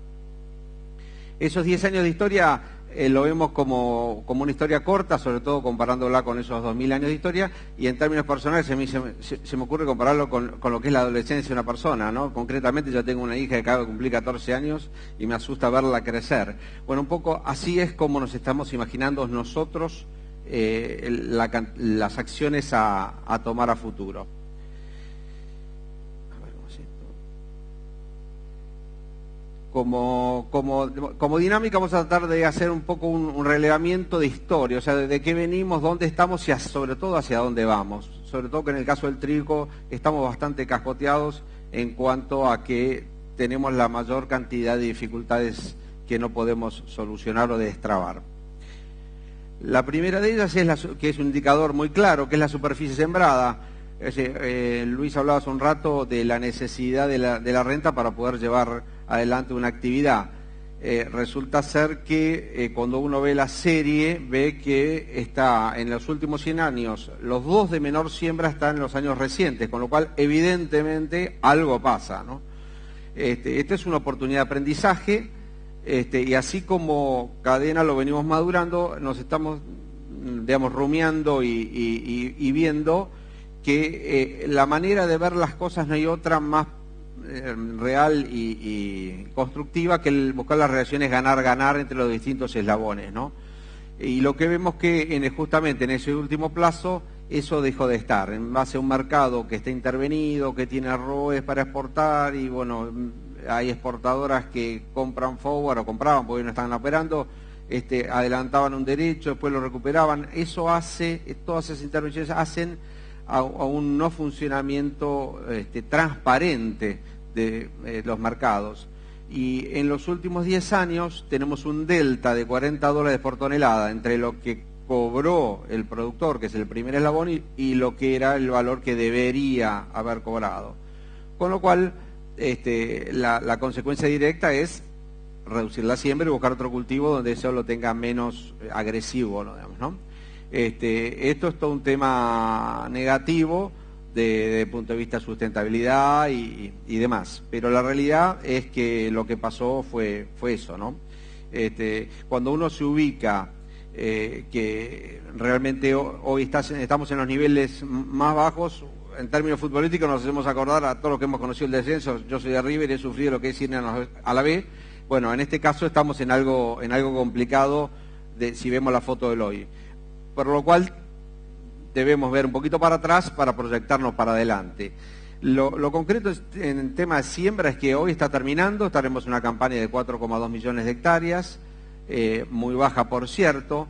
Esos 10 años de historia lo vemos como una historia corta, sobre todo comparándola con esos 2000 años de historia, y en términos personales se me ocurre compararlo con lo que es la adolescencia de una persona, ¿no? Concretamente yo tengo una hija que acaba de cumplir 14 años y me asusta verla crecer. Bueno, un poco así es como nos estamos imaginando nosotros las acciones a tomar a futuro. Como dinámica vamos a tratar de hacer un poco un relevamiento de historia, o sea, de qué venimos, dónde estamos y sobre todo hacia dónde vamos. Sobre todo que en el caso del trigo estamos bastante cascoteados en cuanto a que tenemos la mayor cantidad de dificultades que no podemos solucionar o destrabar. La primera de ellas que es un indicador muy claro, que es la superficie sembrada. Luis hablaba hace un rato de la necesidad de la renta para poder llevar adelante una actividad. Resulta ser que cuando uno ve la serie, ve que está en los últimos 100 años, los 2 de menor siembra están en los años recientes, con lo cual evidentemente algo pasa, ¿no? Esta es una oportunidad de aprendizaje. Y así como cadena lo venimos madurando, nos estamos, digamos, rumiando y viendo que la manera de ver las cosas no hay otra más real y constructiva que el buscar las relaciones ganar-ganar entre los distintos eslabones, ¿no? Y lo que vemos que justamente en ese último plazo eso dejó de estar, en base a un mercado que está intervenido, que tiene ROEs para exportar y bueno, hay exportadoras que compran forward o compraban porque no estaban operando, adelantaban un derecho, después lo recuperaban. Eso hace, todas esas intervenciones hacen a un no funcionamiento transparente de los mercados. Y en los últimos 10 años tenemos un delta de $40 por tonelada entre lo que cobró el productor, que es el primer eslabón, y lo que era el valor que debería haber cobrado. Con lo cual, la consecuencia directa es reducir la siembra y buscar otro cultivo donde eso lo tenga menos agresivo, ¿no? Esto es todo un tema negativo desde el punto de vista de sustentabilidad y demás, pero la realidad es que lo que pasó fue eso, ¿no? Cuando uno se ubica que realmente hoy estamos en los niveles más bajos, en términos futbolísticos nos hacemos acordar a todos los que hemos conocido el descenso. Yo soy de River y he sufrido lo que es ir a la B. Bueno, en este caso estamos en algo complicado si vemos la foto del hoy. Por lo cual debemos ver un poquito para atrás para proyectarnos para adelante. Lo concreto en el tema de siembra es que hoy está terminando, estaremos en una campaña de 4,2 millones de hectáreas, muy baja por cierto,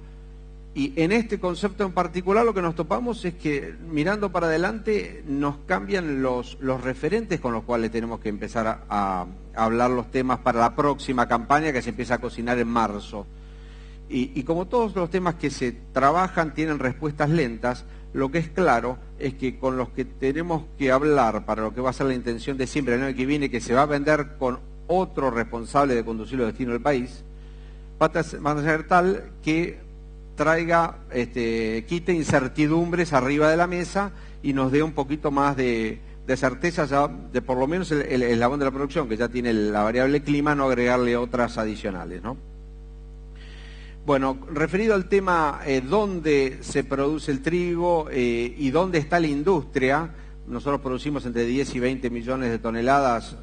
y en este concepto en particular lo que nos topamos es que mirando para adelante nos cambian los referentes con los cuales tenemos que empezar a hablar los temas para la próxima campaña que se empieza a cocinar en marzo. Y como todos los temas que se trabajan tienen respuestas lentas, lo que es claro es que con los que tenemos que hablar para lo que va a ser la intención de siembra el año que viene, que se va a vender con otro responsable de conducir los destinos del país, van a ser tal que traiga, quite incertidumbres arriba de la mesa y nos dé un poquito más de certeza ya de por lo menos el eslabón de la producción, que ya tiene la variable clima, no agregarle otras adicionales, ¿no? Bueno, referido al tema dónde se produce el trigo y dónde está la industria, nosotros producimos entre 10 y 20 millones de toneladas,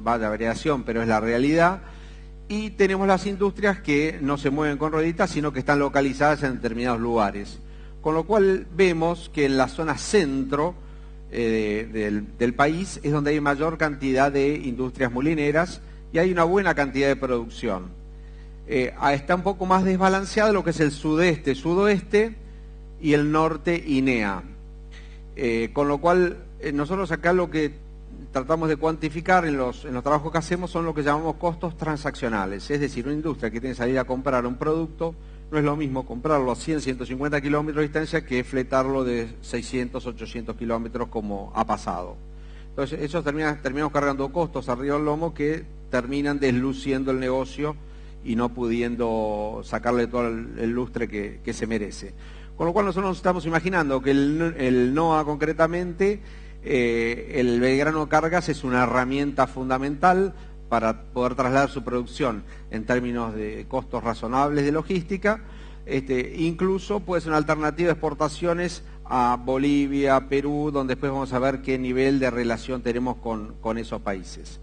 vaya variación, pero es la realidad, y tenemos las industrias que no se mueven con rueditas, sino que están localizadas en determinados lugares. Con lo cual vemos que en la zona centro del país es donde hay mayor cantidad de industrias molineras y hay una buena cantidad de producción. Está un poco más desbalanceado lo que es el sudeste, sudoeste y el norte INEA. Con lo cual, nosotros acá lo que tratamos de cuantificar en los trabajos que hacemos son lo que llamamos costos transaccionales. Es decir, una industria que tiene que salir a comprar un producto, no es lo mismo comprarlo a 100, 150 kilómetros de distancia que fletarlo de 600, 800 kilómetros como ha pasado. Entonces, eso terminamos cargando costos arriba del lomo que terminan desluciendo el negocio y no pudiendo sacarle todo el lustre que se merece. Con lo cual nosotros nos estamos imaginando que el NOA concretamente, el Belgrano Cargas es una herramienta fundamental para poder trasladar su producción en términos de costos razonables de logística, incluso puede ser una alternativa de exportaciones a Bolivia, Perú, donde después vamos a ver qué nivel de relación tenemos con esos países.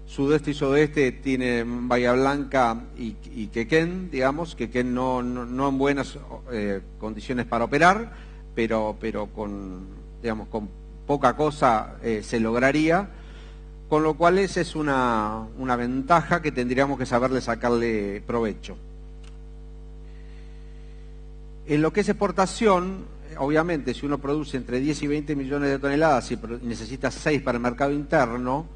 Sudeste y sudeste tiene Bahía Blanca y Quequén, digamos, Quequén no en buenas condiciones para operar, pero con poca cosa se lograría, con lo cual esa es una ventaja que tendríamos que sacarle provecho. En lo que es exportación, obviamente si uno produce entre 10 y 20 millones de toneladas y necesita 6 para el mercado interno,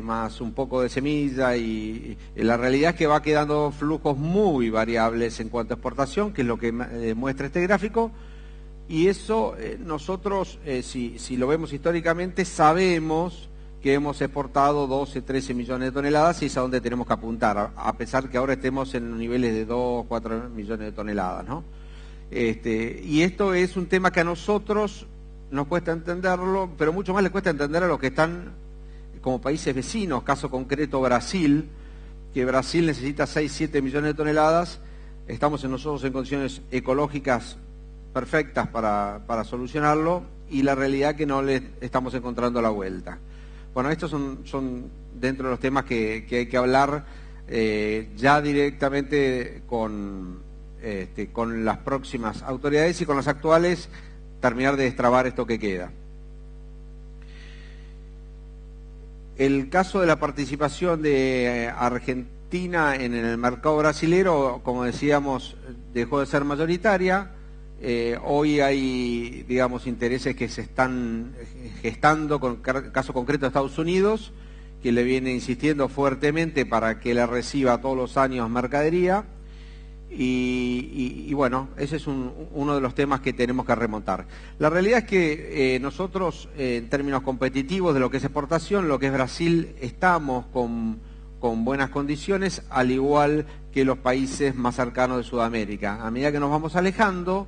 más un poco de semilla y la realidad es que va quedando flujos muy variables en cuanto a exportación, que es lo que muestra este gráfico, y eso nosotros, si lo vemos históricamente, sabemos que hemos exportado 12, 13 millones de toneladas y es a donde tenemos que apuntar, a pesar que ahora estemos en niveles de 2, 4 millones de toneladas, ¿no? Y esto es un tema que a nosotros nos cuesta entenderlo, pero mucho más le cuesta entender a los que están como países vecinos, caso concreto Brasil, que Brasil necesita 6-7 millones de toneladas. Estamos nosotros en condiciones ecológicas perfectas para solucionarlo, y la realidad que no le estamos encontrando la vuelta. Bueno, estos son dentro de los temas que hay que hablar ya directamente con las próximas autoridades, y con las actuales terminar de destrabar esto que queda. El caso de la participación de Argentina en el mercado brasilero, como decíamos, dejó de ser mayoritaria. Hoy hay, digamos, intereses que se están gestando, con caso concreto de Estados Unidos, que le viene insistiendo fuertemente para que le reciba todos los años mercadería. Y bueno, ese es uno de los temas que tenemos que remontar. La realidad es que nosotros, en términos competitivos de lo que es exportación, lo que es Brasil, estamos con buenas condiciones, al igual que los países más cercanos de Sudamérica. A medida que nos vamos alejando,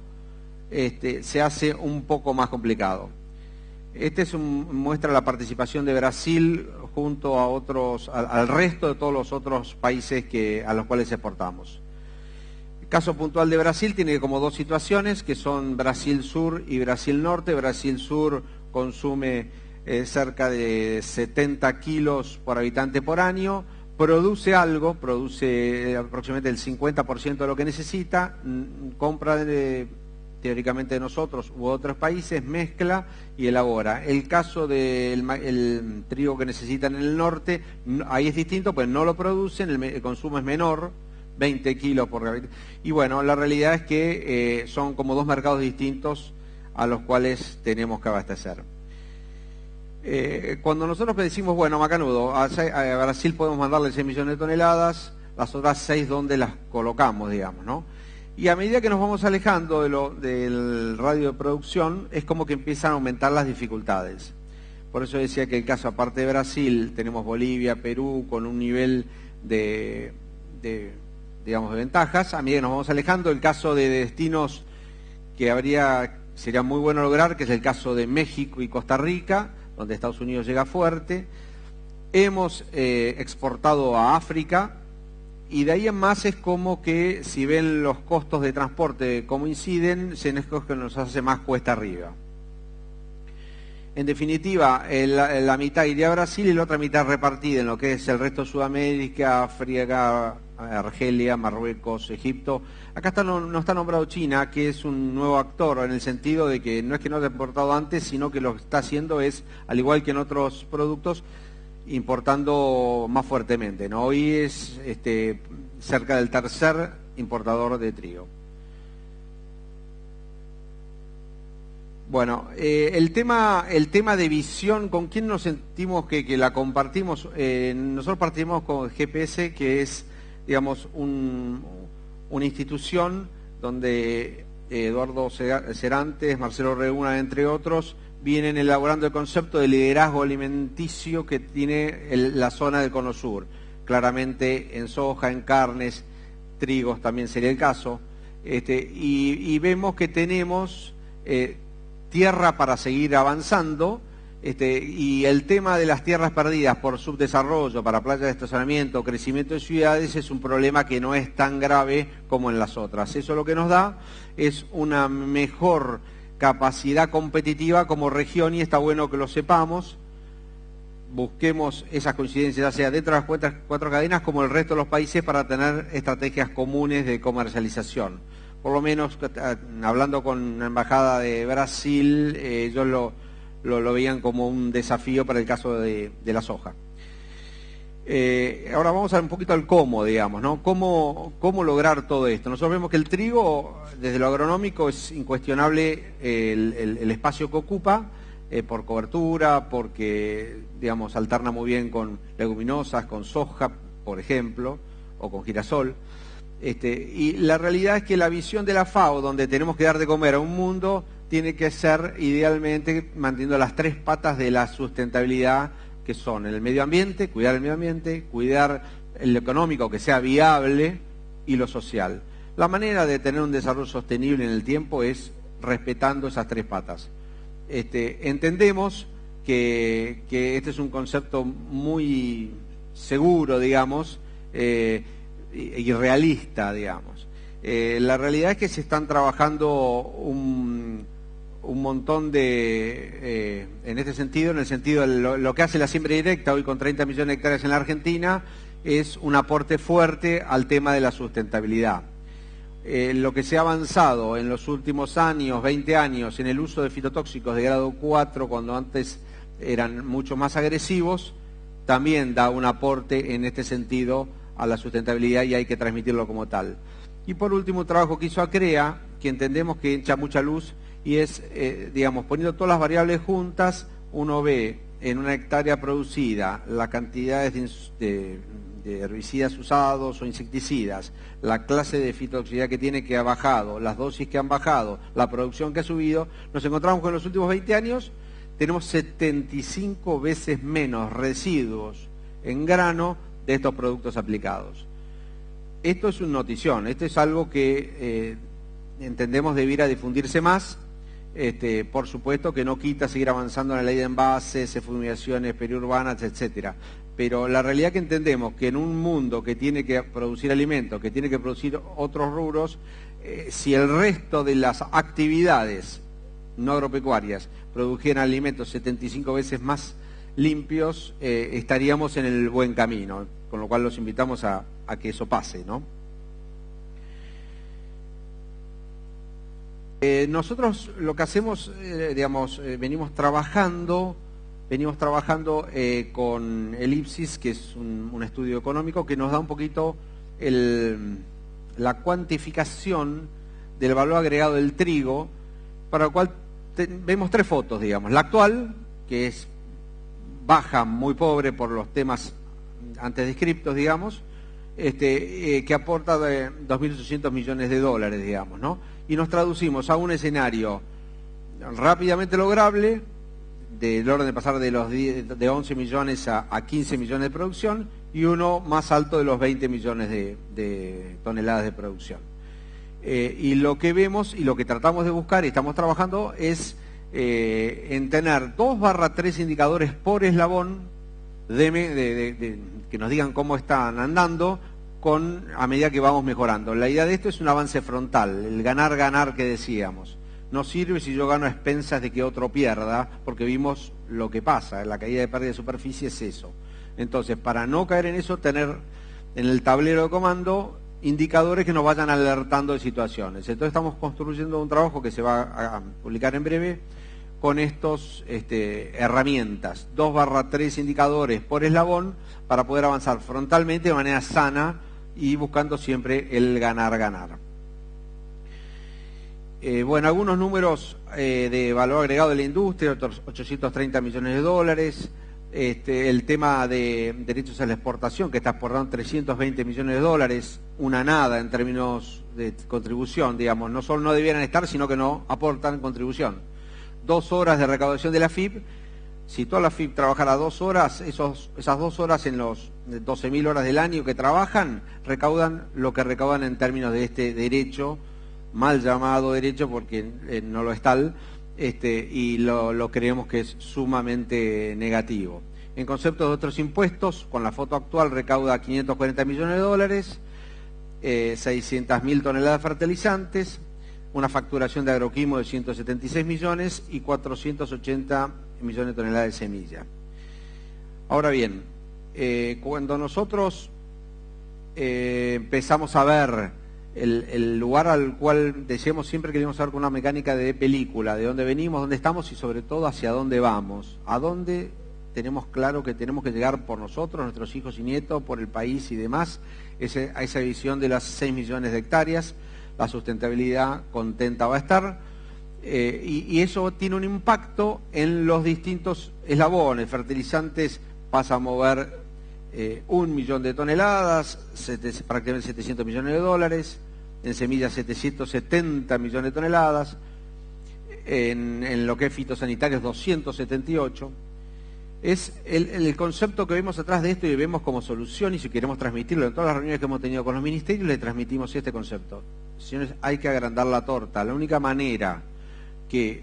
se hace un poco más complicado. Muestra la participación de Brasil junto a al resto de todos los otros países a los cuales exportamos. El caso puntual de Brasil tiene como dos situaciones, que son Brasil Sur y Brasil Norte. Brasil Sur consume cerca de 70 kilos por habitante por año, produce aproximadamente el 50% de lo que necesita, compra teóricamente de nosotros u otros países, mezcla y elabora. El caso del trigo que necesitan en el norte, ahí es distinto, pues no lo producen, el consumo es menor, 20 kilos por habitante. Y bueno, la realidad es que son como dos mercados distintos a los cuales tenemos que abastecer. Cuando nosotros decimos, bueno, Macanudo, a Brasil podemos mandarle 6 millones de toneladas, las otras 6, ¿dónde las colocamos, digamos, no? Y a medida que nos vamos alejando del radio de producción, es como que empiezan a aumentar las dificultades. Por eso decía que el caso, aparte de Brasil, tenemos Bolivia, Perú, con un nivel de ventajas. A medida que nos vamos alejando, el caso de destinos que sería muy bueno lograr, que es el caso de México y Costa Rica, donde Estados Unidos llega fuerte. Hemos exportado a África, y de ahí en más es como que, si ven los costos de transporte cómo inciden, que nos hace más cuesta arriba. En definitiva, la mitad iría a Brasil y la otra mitad repartida en lo que es el resto de Sudamérica, África, Argelia, Marruecos, Egipto. Acá no está nombrado China, que es un nuevo actor, en el sentido de que no es que no haya importado antes, sino que lo que está haciendo es, al igual que en otros productos, importando más fuertemente, ¿no? Hoy es cerca del tercer importador de trigo. Bueno, el tema de visión, ¿con quién nos sentimos que la compartimos? Nosotros partimos con GPS, que es, digamos, una institución donde Eduardo Serantes, Marcelo Reguna, entre otros, vienen elaborando el concepto de liderazgo alimenticio que tiene la zona del Cono Sur. Claramente en soja, en carnes, trigos también sería el caso. Y vemos que tenemos tierra para seguir avanzando, y el tema de las tierras perdidas por subdesarrollo, para playas de estacionamiento, crecimiento de ciudades, es un problema que no es tan grave como en las otras. Eso lo que nos da es una mejor capacidad competitiva como región, y está bueno que lo sepamos. Busquemos esas coincidencias, ya sea dentro de las cuatro cadenas como el resto de los países, para tener estrategias comunes de comercialización. Por lo menos, hablando con la Embajada de Brasil, ellos lo veían como un desafío para el caso de la soja. Ahora vamos a ver un poquito al cómo, digamos, ¿no? ¿Cómo lograr todo esto? Nosotros vemos que el trigo, desde lo agronómico, es incuestionable el espacio que ocupa, por cobertura, porque, digamos, alterna muy bien con leguminosas, con soja, por ejemplo, o con girasol. Y la realidad es que la visión de la FAO, donde tenemos que dar de comer a un mundo, tiene que ser idealmente manteniendo las 3 patas de la sustentabilidad, que son el medio ambiente, cuidar el medio ambiente, cuidar el económico, que sea viable, y lo social. La manera de tener un desarrollo sostenible en el tiempo es respetando esas 3 patas. Entendemos que este es un concepto muy seguro, digamos, irrealista, digamos. La realidad es que se están trabajando un montón de, en este sentido, en el sentido de lo que hace la siembra directa hoy con 30 millones de hectáreas en la Argentina, es un aporte fuerte al tema de la sustentabilidad. Lo que se ha avanzado en los últimos años, 20 años, en el uso de fitotóxicos de grado 4, cuando antes eran mucho más agresivos, también da un aporte en este sentido a la sustentabilidad y hay que transmitirlo como tal. Y por último, un trabajo que hizo ACREA, que entendemos que echa mucha luz, y es, digamos, poniendo todas las variables juntas, uno ve en una hectárea producida las cantidades de herbicidas usados o insecticidas, la clase de fitotoxicidad que tiene, que ha bajado, las dosis que han bajado, la producción que ha subido, nos encontramos con los últimos 20 años tenemos 75 veces menos residuos en grano de estos productos aplicados. Esto es una notición, esto es algo que entendemos debiera difundirse más. Por supuesto que no quita seguir avanzando en la ley de envases, fumigaciones periurbanas, etcétera. Pero la realidad que entendemos que en un mundo que tiene que producir alimentos, que tiene que producir otros rubros, si el resto de las actividades no agropecuarias produjeran alimentos 75 veces más limpios, estaríamos en el buen camino, con lo cual los invitamos a que eso pase, ¿no? Nosotros lo que hacemos, venimos trabajando con el IPSIS, que es un estudio económico que nos da un poquito la cuantificación del valor agregado del trigo, para lo cual vemos tres fotos, digamos. La actual, que es baja, muy pobre por los temas antes descriptos, digamos, que aporta de 2.800 millones de dólares, digamos, ¿no? Y nos traducimos a un escenario rápidamente lograble, del orden de pasar de 11 millones a 15 millones de producción, y uno más alto de los 20 millones de toneladas de producción. Y lo que vemos y lo que tratamos de buscar y estamos trabajando es en tener 2/3 indicadores por eslabón que nos digan cómo están andando a medida que vamos mejorando. La idea de esto es un avance frontal, el ganar que decíamos. No sirve si yo gano a expensas de que otro pierda, porque vimos lo que pasa, la caída de pérdida de superficie es eso. Entonces, para no caer en eso, tener en el tablero de comando indicadores que nos vayan alertando de situaciones. Entonces estamos construyendo un trabajo que se va a publicar en breve con estos herramientas, 2/3 indicadores por eslabón, para poder avanzar frontalmente de manera sana y buscando siempre el ganar. Bueno, algunos números de valor agregado de la industria, otros 830 millones de dólares. El tema de derechos a la exportación, que está aportando 320 millones de dólares, una nada en términos de contribución, digamos. No solo no debieran estar, sino que no aportan contribución. 2 horas de recaudación de la FIP. Si toda la FIP trabajara 2 horas, esas 2 horas en los 12.000 horas del año que trabajan, recaudan lo que recaudan en términos de este derecho, mal llamado derecho porque no lo es tal, y lo creemos que es sumamente negativo. En conceptos de otros impuestos, con la foto actual recauda 540 millones de dólares, 600.000 toneladas de fertilizantes, una facturación de agroquímico de 176 millones y 480 millones de toneladas de semilla. Ahora bien, cuando nosotros empezamos a ver el lugar al cual decíamos siempre que queríamos saber con una mecánica de película, de dónde venimos, dónde estamos y sobre todo hacia dónde vamos, a dónde tenemos claro que tenemos que llegar por nosotros, nuestros hijos y nietos, por el país y demás, a esa visión de las 6 millones de hectáreas. La sustentabilidad contenta va a estar, y eso tiene un impacto en los distintos eslabones. Fertilizantes pasa a mover 1 millón de toneladas, prácticamente 700 millones de dólares, en semillas 770 millones de toneladas, en lo que es fitosanitarios 278. Es el concepto que vemos atrás de esto y vemos como solución, y si queremos transmitirlo en todas las reuniones que hemos tenido con los ministerios, le transmitimos este concepto. Señores, hay que agrandar la torta. La única manera de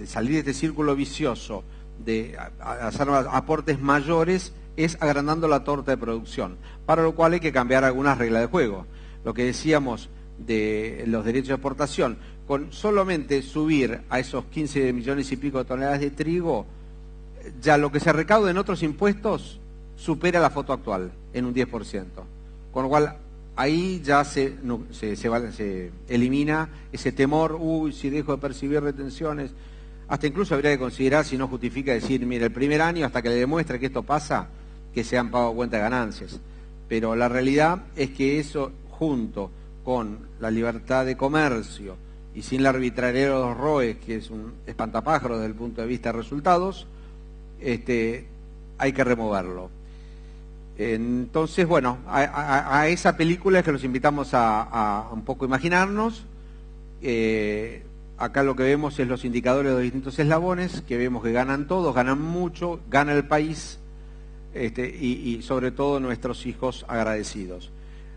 salir de este círculo vicioso, de hacer aportes mayores, es agrandando la torta de producción, para lo cual hay que cambiar algunas reglas de juego. Lo que decíamos de los derechos de exportación, con solamente subir a esos 15 millones y pico de toneladas de trigo, ya lo que se recauda en otros impuestos supera la foto actual en un 10%. Con lo cual, ahí ya se elimina ese temor, si dejo de percibir retenciones. Hasta incluso habría que considerar, si no justifica, decir, mire, el primer año, hasta que le demuestre que esto pasa, que se han pagado cuenta de ganancias. Pero la realidad es que eso, junto con la libertad de comercio y sin la arbitrariedad de los ROE, que es un espantapájaro desde el punto de vista de resultados, hay que removerlo. Entonces, bueno, a esa película es que los invitamos a un poco imaginarnos. Acá lo que vemos es los indicadores de los distintos eslabones, que vemos que ganan todos, ganan mucho, gana el país, y sobre todo nuestros hijos agradecidos.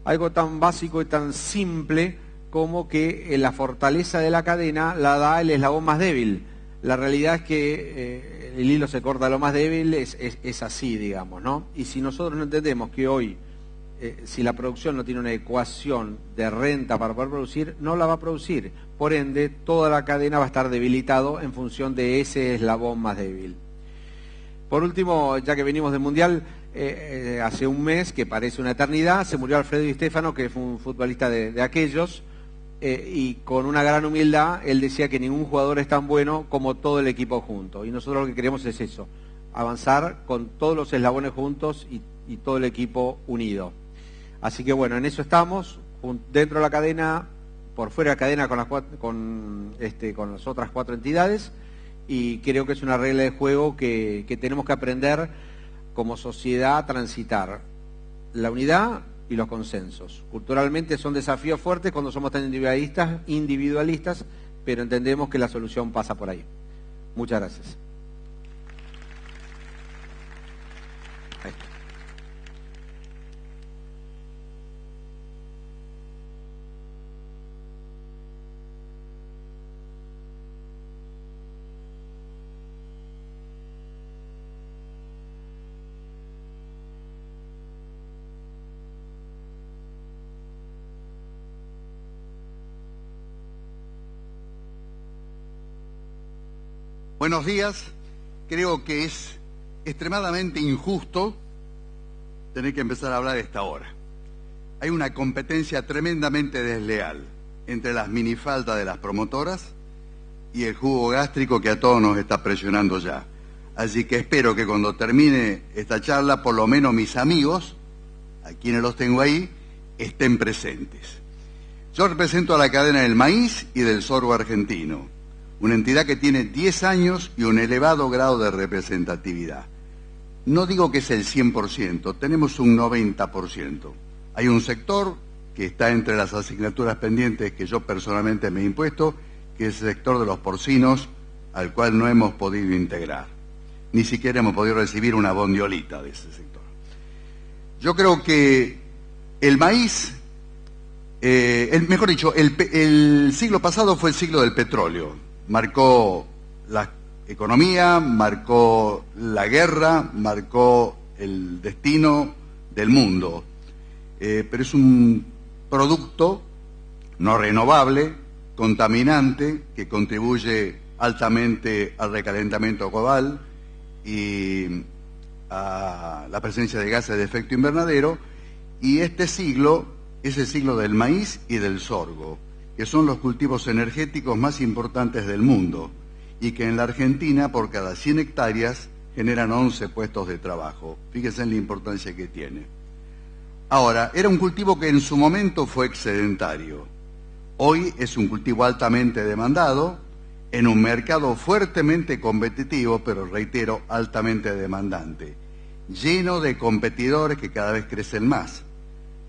Algo tan básico y tan simple como que la fortaleza de la cadena la da el eslabón más débil. La realidad es que el hilo se corta a lo más débil, es así, digamos, ¿no? Y si nosotros no entendemos que hoy, si la producción no tiene una ecuación de renta para poder producir, no la va a producir. Por ende, toda la cadena va a estar debilitado en función de ese eslabón más débil. Por último, ya que venimos del Mundial, hace un mes, que parece una eternidad, se murió Alfredo Di Stéfano, que fue un futbolista de aquellos, y con una gran humildad, él decía que ningún jugador es tan bueno como todo el equipo junto. Y nosotros lo que queremos es eso, avanzar con todos los eslabones juntos y todo el equipo unido. Así que bueno, en eso estamos, dentro de la cadena, por fuera de la cadena con las otras 4 entidades, y creo que es una regla de juego que tenemos que aprender como sociedad a transitar. La unidad y los consensos. Culturalmente son desafíos fuertes cuando somos tan individualistas, pero entendemos que la solución pasa por ahí. Muchas gracias. Ahí está. Buenos días. Creo que es extremadamente injusto tener que empezar a hablar a esta hora. Hay una competencia tremendamente desleal entre las minifaldas de las promotoras y el jugo gástrico que a todos nos está presionando ya. Así que espero que cuando termine esta charla, por lo menos mis amigos, a quienes los tengo ahí, estén presentes. Yo represento a la cadena del maíz y del sorgo argentino, una entidad que tiene 10 años y un elevado grado de representatividad. No digo que es el 100%, tenemos un 90%. Hay un sector que está entre las asignaturas pendientes que yo personalmente me he impuesto, que es el sector de los porcinos, al cual no hemos podido integrar. Ni siquiera hemos podido recibir una bondiolita de ese sector. Yo creo que el maíz, mejor dicho, el siglo pasado fue el siglo del petróleo. Marcó la economía, marcó la guerra, marcó el destino del mundo. Pero es un producto no renovable, contaminante, que contribuye altamente al recalentamiento global y a la presencia de gases de efecto invernadero. Y este siglo es el siglo del maíz y del sorgo, que son los cultivos energéticos más importantes del mundo y que en la Argentina por cada 100 hectáreas generan 11 puestos de trabajo. Fíjense en la importancia que tiene. Ahora, era un cultivo que en su momento fue excedentario. Hoy es un cultivo altamente demandado en un mercado fuertemente competitivo, pero reitero, altamente demandante, lleno de competidores que cada vez crecen más.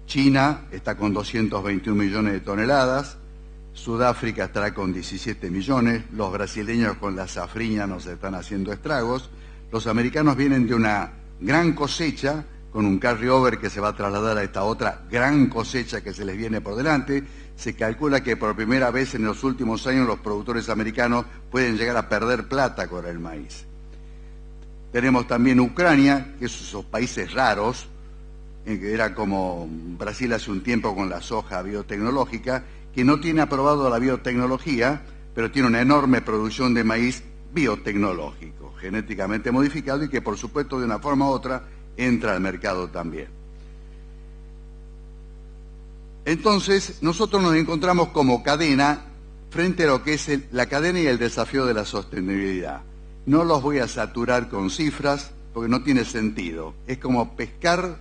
China está con 221 millones de toneladas, Sudáfrica estará con 17 millones, los brasileños con la safriña nos están haciendo estragos, los americanos vienen de una gran cosecha, con un carryover que se va a trasladar a esta otra gran cosecha que se les viene por delante. Se calcula que por primera vez en los últimos años los productores americanos pueden llegar a perder plata con el maíz. Tenemos también Ucrania, que es esos países raros, que era como Brasil hace un tiempo con la soja biotecnológica, que no tiene aprobado la biotecnología, pero tiene una enorme producción de maíz biotecnológico, genéticamente modificado y que por supuesto de una forma u otra entra al mercado también. Entonces, nosotros nos encontramos como cadena frente a lo que es la cadena y el desafío de la sostenibilidad. No los voy a saturar con cifras porque no tiene sentido. Es como pescar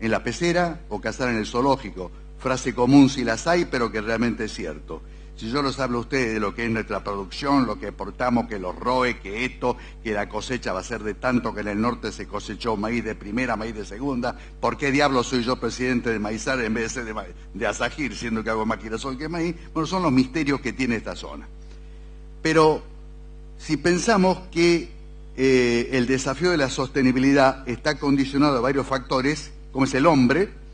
en la pecera o cazar en el zoológico. Frase común si las hay, pero que realmente es cierto. Si yo les hablo a ustedes de lo que es nuestra producción, lo que exportamos, que los ROE, que esto, que la cosecha va a ser de tanto, que en el norte se cosechó maíz de primera, maíz de segunda, ¿por qué diablos soy yo presidente de Maizar en vez de ser de Azagir, siendo que hago más girasol que maíz? Bueno, son los misterios que tiene esta zona. Pero si pensamos que el desafío de la sostenibilidad está condicionado a varios factores, como es el hombre,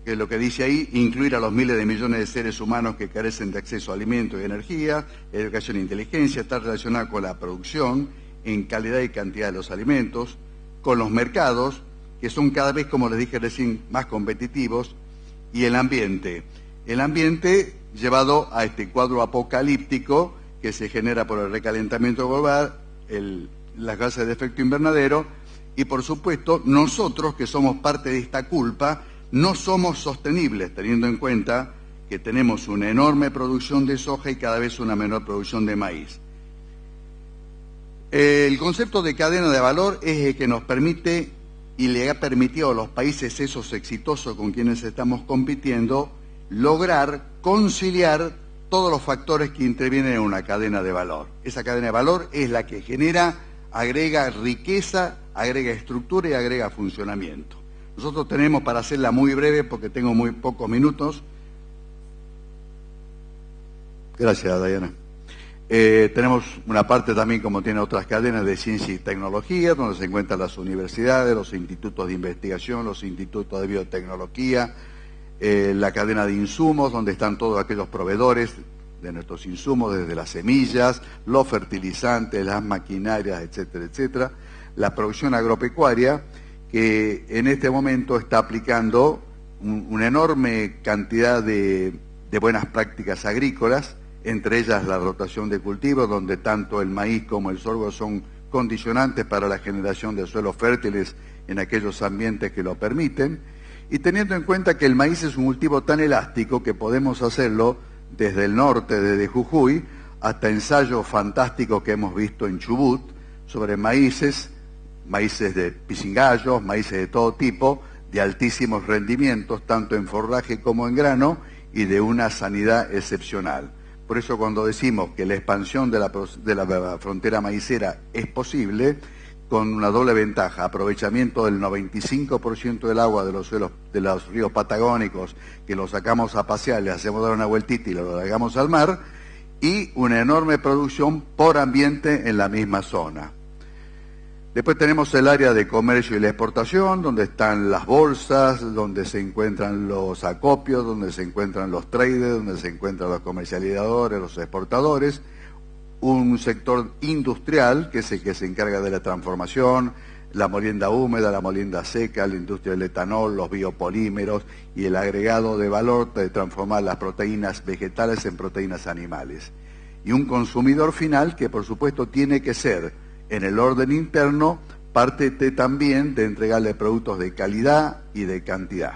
que es lo que dice ahí, incluir a los miles de millones de seres humanos que carecen de acceso a alimentos y energía, educación e inteligencia, está relacionada con la producción en calidad y cantidad de los alimentos, con los mercados, que son cada vez, como les dije recién, más competitivos, y el ambiente. El ambiente llevado a este cuadro apocalíptico que se genera por el recalentamiento global, las gases de efecto invernadero, y por supuesto nosotros que somos parte de esta culpa, no somos sostenibles, teniendo en cuenta que tenemos una enorme producción de soja y cada vez una menor producción de maíz. El concepto de cadena de valor es el que nos permite y le ha permitido a los países esos exitosos con quienes estamos compitiendo lograr conciliar todos los factores que intervienen en una cadena de valor. Esa cadena de valor es la que genera, agrega riqueza, agrega estructura y agrega funcionamiento. Nosotros tenemos, para hacerla muy breve, porque tengo muy pocos minutos. Gracias, Diana. Tenemos una parte también, como tiene otras cadenas, de ciencia y tecnología, donde se encuentran las universidades, los institutos de investigación, los institutos de biotecnología, la cadena de insumos, donde están todos aquellos proveedores de nuestros insumos, desde las semillas, los fertilizantes, las maquinarias, etcétera, etcétera. La producción agropecuaria, que en este momento está aplicando una enorme cantidad de buenas prácticas agrícolas, entre ellas la rotación de cultivos, donde tanto el maíz como el sorgo son condicionantes para la generación de suelos fértiles en aquellos ambientes que lo permiten, y teniendo en cuenta que el maíz es un cultivo tan elástico que podemos hacerlo desde el norte, desde Jujuy, hasta ensayos fantásticos que hemos visto en Chubut sobre maíces de pisingallos, maíces de todo tipo, de altísimos rendimientos, tanto en forraje como en grano, y de una sanidad excepcional. Por eso cuando decimos que la expansión de la frontera maicera es posible, con una doble ventaja, aprovechamiento del 95% del agua de los suelos, de los ríos patagónicos, que los sacamos a pasear, le hacemos dar una vueltita y lo largamos al mar, y una enorme producción por ambiente en la misma zona. Después tenemos el área de comercio y la exportación, donde están las bolsas, donde se encuentran los acopios, donde se encuentran los traders, donde se encuentran los comercializadores, los exportadores. Un sector industrial, que es el que se encarga de la transformación, la molienda húmeda, la molienda seca, la industria del etanol, los biopolímeros y el agregado de valor de transformar las proteínas vegetales en proteínas animales. Y un consumidor final que por supuesto tiene que ser, en el orden interno, parte también de entregarle productos de calidad y de cantidad.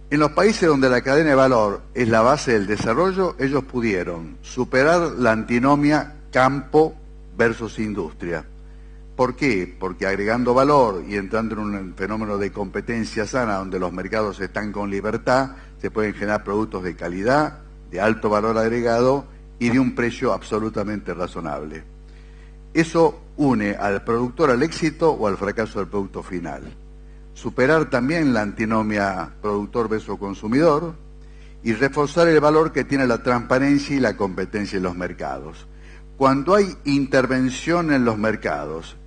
En los países donde la cadena de valor es la base del desarrollo, ellos pudieron superar la antinomia campo versus industria. ¿Por qué? Porque agregando valor y entrando en un fenómeno de competencia sana, donde los mercados están con libertad, se pueden generar productos de calidad, de alto valor agregado y de un precio absolutamente razonable. Eso une al productor al éxito o al fracaso del producto final. Superar también la antinomia productor versus consumidor y reforzar el valor que tiene la transparencia y la competencia en los mercados. Cuando hay intervención en los mercados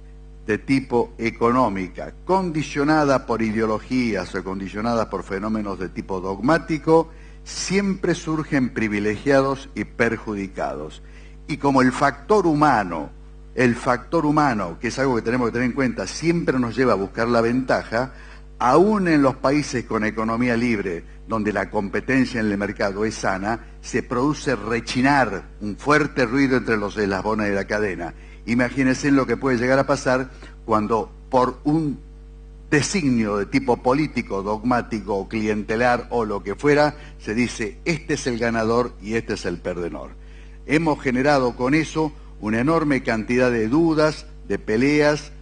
de tipo económica, condicionada por ideologías o condicionada por fenómenos de tipo dogmático, siempre surgen privilegiados y perjudicados. Y como el factor humano el factor humano, que es algo que tenemos que tener en cuenta, siempre nos lleva a buscar la ventaja, aún en los países con economía libre, donde la competencia en el mercado es sana, se produce rechinar, un fuerte ruido entre los eslabones de la cadena. Imagínense lo que puede llegar a pasar cuando por un designio de tipo político, dogmático o clientelar o lo que fuera, se dice este es el ganador y este es el perdedor. Hemos generado con eso una enorme cantidad de dudas, de peleas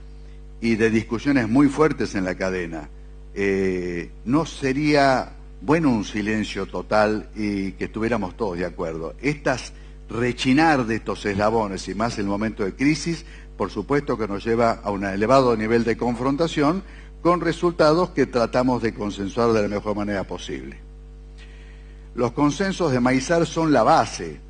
y de discusiones muy fuertes en la cadena. No sería bueno un silencio total y que estuviéramos todos de acuerdo. Rechinar de estos eslabones y más en el momento de crisis, por supuesto que nos lleva a un elevado nivel de confrontación con resultados que tratamos de consensuar de la mejor manera posible. Los consensos de Maizar son la base,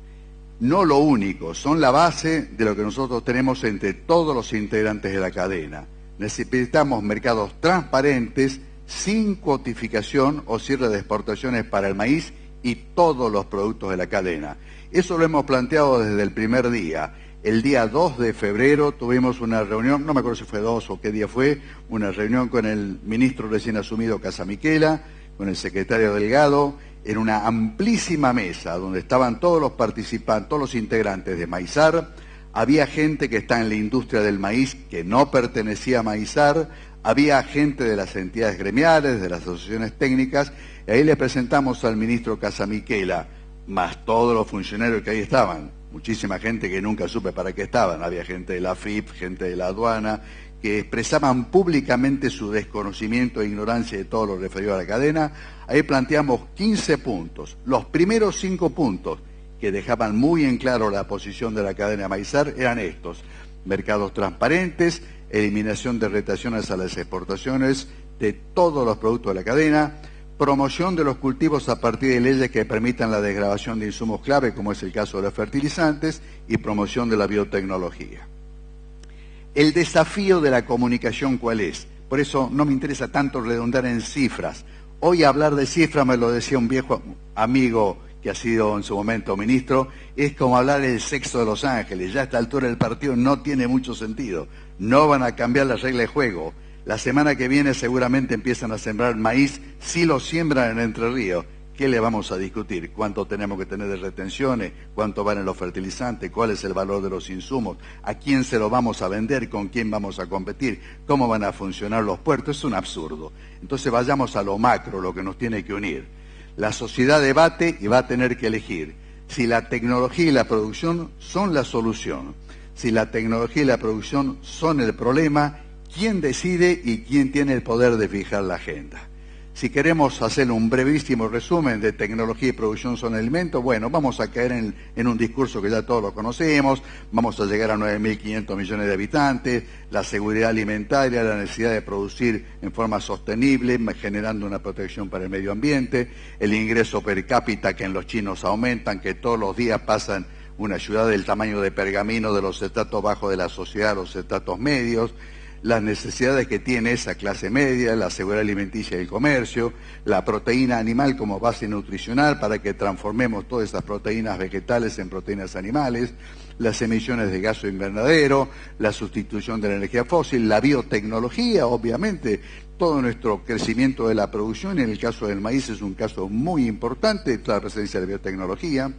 no lo único, son la base de lo que nosotros tenemos entre todos los integrantes de la cadena. Necesitamos mercados transparentes, sin cuotificación o cierre de exportaciones para el maíz y todos los productos de la cadena. Eso lo hemos planteado desde el primer día. El día 2 de febrero tuvimos una reunión, no me acuerdo si fue 2 o qué día fue, una reunión con el ministro recién asumido Casamiquela, con el secretario Delgado, en una amplísima mesa donde estaban todos los participantes, todos los integrantes de Maizar. Había gente que está en la industria del maíz que no pertenecía a Maizar, había gente de las entidades gremiales, de las asociaciones técnicas, y ahí le presentamos al ministro Casamiquela, más todos los funcionarios que ahí estaban, muchísima gente que nunca supe para qué estaban, había gente de la FIP, gente de la aduana, que expresaban públicamente su desconocimiento e ignorancia de todo lo referido a la cadena. Ahí planteamos 15 puntos. Los primeros 5 puntos que dejaban muy en claro la posición de la cadena Maizar eran estos: mercados transparentes, eliminación de retenciones a las exportaciones de todos los productos de la cadena, promoción de los cultivos a partir de leyes que permitan la desgravación de insumos clave, como es el caso de los fertilizantes, y promoción de la biotecnología. El desafío de la comunicación, ¿cuál es? Por eso no me interesa tanto redundar en cifras. Hoy hablar de cifras, me lo decía un viejo amigo que ha sido en su momento ministro, es como hablar del sexo de Los Ángeles. Ya a esta altura del partido no tiene mucho sentido. No van a cambiar las reglas de juego. La semana que viene seguramente empiezan a sembrar maíz, si lo siembran en Entre Ríos. ¿Qué le vamos a discutir? ¿Cuánto tenemos que tener de retenciones? ¿Cuánto valen los fertilizantes? ¿Cuál es el valor de los insumos? ¿A quién se lo vamos a vender? ¿Con quién vamos a competir? ¿Cómo van a funcionar los puertos? Es un absurdo. Entonces vayamos a lo macro, lo que nos tiene que unir. La sociedad debate y va a tener que elegir si la tecnología y la producción son la solución. Si la tecnología y la producción son el problema, ¿quién decide y quién tiene el poder de fijar la agenda? Si queremos hacer un brevísimo resumen de tecnología y producción son alimentos, bueno, vamos a caer en un discurso que ya todos lo conocemos, vamos a llegar a 9.500 millones de habitantes, la seguridad alimentaria, la necesidad de producir en forma sostenible, generando una protección para el medio ambiente, el ingreso per cápita que en los chinos aumentan, que todos los días pasan una ciudad del tamaño de Pergamino de los estratos bajos de la sociedad a los estratos medios, las necesidades que tiene esa clase media, la seguridad alimenticia y el comercio, la proteína animal como base nutricional para que transformemos todas esas proteínas vegetales en proteínas animales, las emisiones de gases invernadero, la sustitución de la energía fósil, la biotecnología, obviamente, todo nuestro crecimiento de la producción, en el caso del maíz es un caso muy importante, toda la presencia de biotecnología,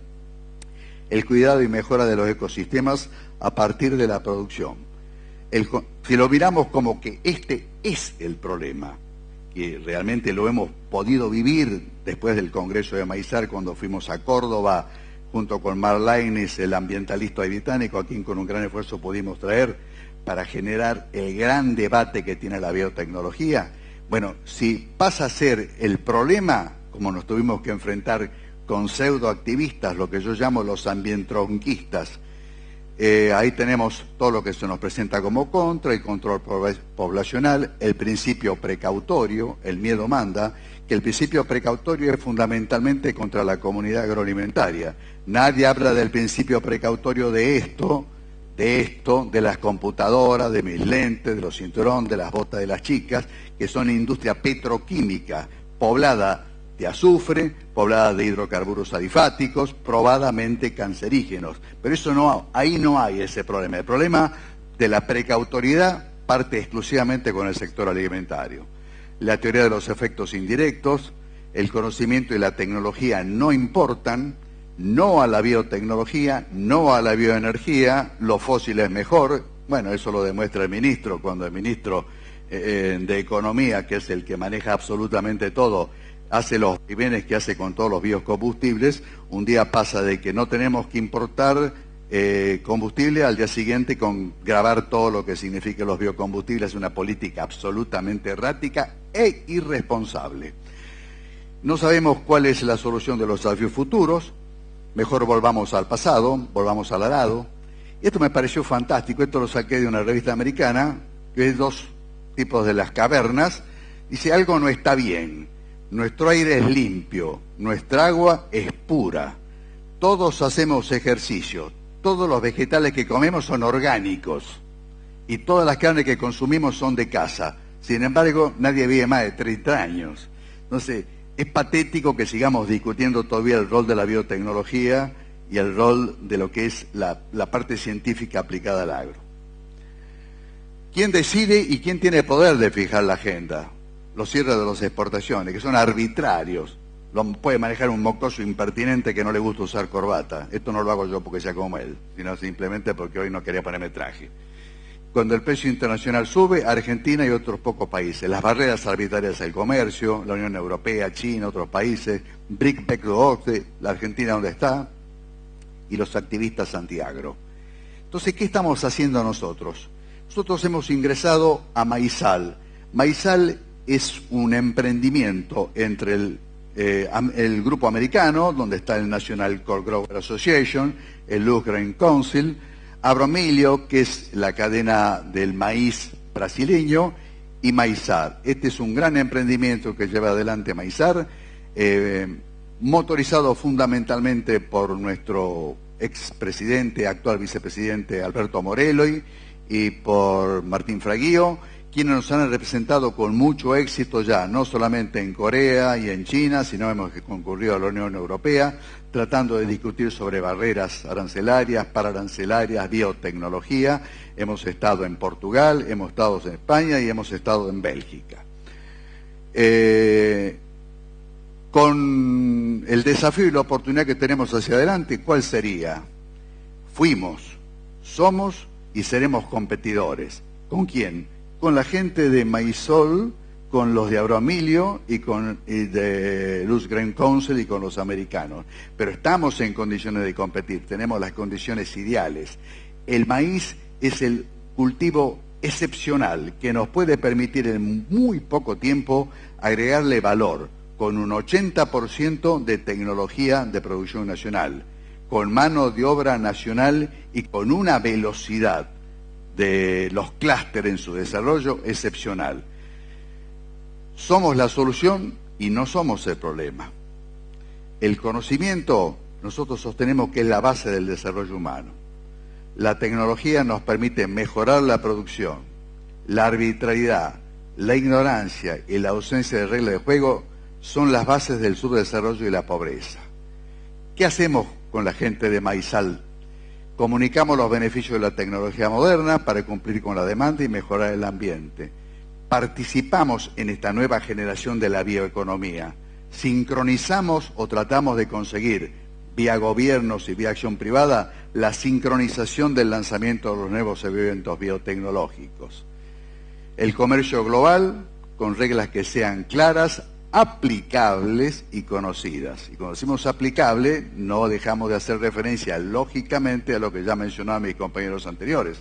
el cuidado y mejora de los ecosistemas a partir de la producción. Si lo miramos como que este es el problema, que realmente lo hemos podido vivir después del Congreso de Maizar, cuando fuimos a Córdoba, junto con Mark Lainez, el ambientalista británico, a quien con un gran esfuerzo pudimos traer para generar el gran debate que tiene la biotecnología. Bueno, si pasa a ser el problema, como nos tuvimos que enfrentar con pseudoactivistas, lo que yo llamo los ambientronquistas, ahí tenemos todo lo que se nos presenta como contra, el control poblacional, el principio precautorio, el miedo manda, que el principio precautorio es fundamentalmente contra la comunidad agroalimentaria. Nadie habla del principio precautorio de las computadoras, de mis lentes, de los cinturones, de las botas de las chicas, que son industria petroquímica, poblada de azufre, poblada de hidrocarburos alifáticos, probadamente cancerígenos. Pero eso no, ahí no hay ese problema. El problema de la precautoriedad parte exclusivamente con el sector alimentario. La teoría de los efectos indirectos, el conocimiento y la tecnología no importan, no a la biotecnología, no a la bioenergía, lo fósil es mejor. Bueno, eso lo demuestra el ministro, cuando el ministro de Economía, que es el que maneja absolutamente todo, hace los vaivenes que hace con todos los biocombustibles. Un día pasa de que no tenemos que importar combustible, al día siguiente con grabar todo lo que significa los biocombustibles. Es una política absolutamente errática e irresponsable. No sabemos cuál es la solución de los desafíos futuros. Mejor volvamos al pasado, volvamos al arado. Y esto me pareció fantástico. Esto lo saqué de una revista americana, que es dos tipos de las cavernas. Dice, algo no está bien. Nuestro aire es limpio, nuestra agua es pura. Todos hacemos ejercicio. Todos los vegetales que comemos son orgánicos. Y todas las carnes que consumimos son de casa. Sin embargo, nadie vive más de 30 años. Entonces, es patético que sigamos discutiendo todavía el rol de la biotecnología y el rol de lo que es la parte científica aplicada al agro. ¿Quién decide y quién tiene poder de fijar la agenda? Los cierres de las exportaciones, que son arbitrarios. Lo puede manejar un mocoso impertinente que no le gusta usar corbata. Esto no lo hago yo porque sea como él, sino simplemente porque hoy no quería ponerme traje. Cuando el precio internacional sube, Argentina y otros pocos países. Las barreras arbitrarias al comercio, la Unión Europea, China, otros países, BRIC, PEC, la Argentina donde está, y los activistas antiagro. Entonces, ¿qué estamos haciendo nosotros? Nosotros hemos ingresado a Maizal. Maizal es un emprendimiento entre el grupo americano, donde está el National Corn Grower Association, el Luz Grain Council, Abromilio, que es la cadena del maíz brasileño, y Maizar. Este es un gran emprendimiento que lleva adelante Maizar, motorizado fundamentalmente por nuestro expresidente, actual vicepresidente Alberto Moreloy, y por Martín Fraguío, quienes nos han representado con mucho éxito ya, no solamente en Corea y en China, sino hemos concurrido a la Unión Europea, tratando de discutir sobre barreras arancelarias, pararancelarias, biotecnología. Hemos estado en Portugal, hemos estado en España y hemos estado en Bélgica. Con el desafío y la oportunidad que tenemos hacia adelante, ¿cuál sería? Fuimos, somos y seremos competidores. ¿Con quién? Con la gente de Maizol, con los de Abromilio y de Luz Grain Council y con los americanos. Pero estamos en condiciones de competir, tenemos las condiciones ideales. El maíz es el cultivo excepcional que nos puede permitir en muy poco tiempo agregarle valor, con un 80% de tecnología de producción nacional, con mano de obra nacional y con una velocidad de los clústeres en su desarrollo excepcional. Somos la solución y no somos el problema. El conocimiento, nosotros sostenemos que es la base del desarrollo humano. La tecnología nos permite mejorar la producción. La arbitrariedad, la ignorancia y la ausencia de reglas de juego son las bases del subdesarrollo y la pobreza. ¿Qué hacemos con la gente de Maizal? Comunicamos los beneficios de la tecnología moderna para cumplir con la demanda y mejorar el ambiente. Participamos en esta nueva generación de la bioeconomía. Sincronizamos o tratamos de conseguir, vía gobiernos y vía acción privada, la sincronización del lanzamiento de los nuevos eventos biotecnológicos. El comercio global, con reglas que sean claras, aplicables y conocidas. Y cuando decimos aplicable, no dejamos de hacer referencia, lógicamente, a lo que ya mencionaban mis compañeros anteriores.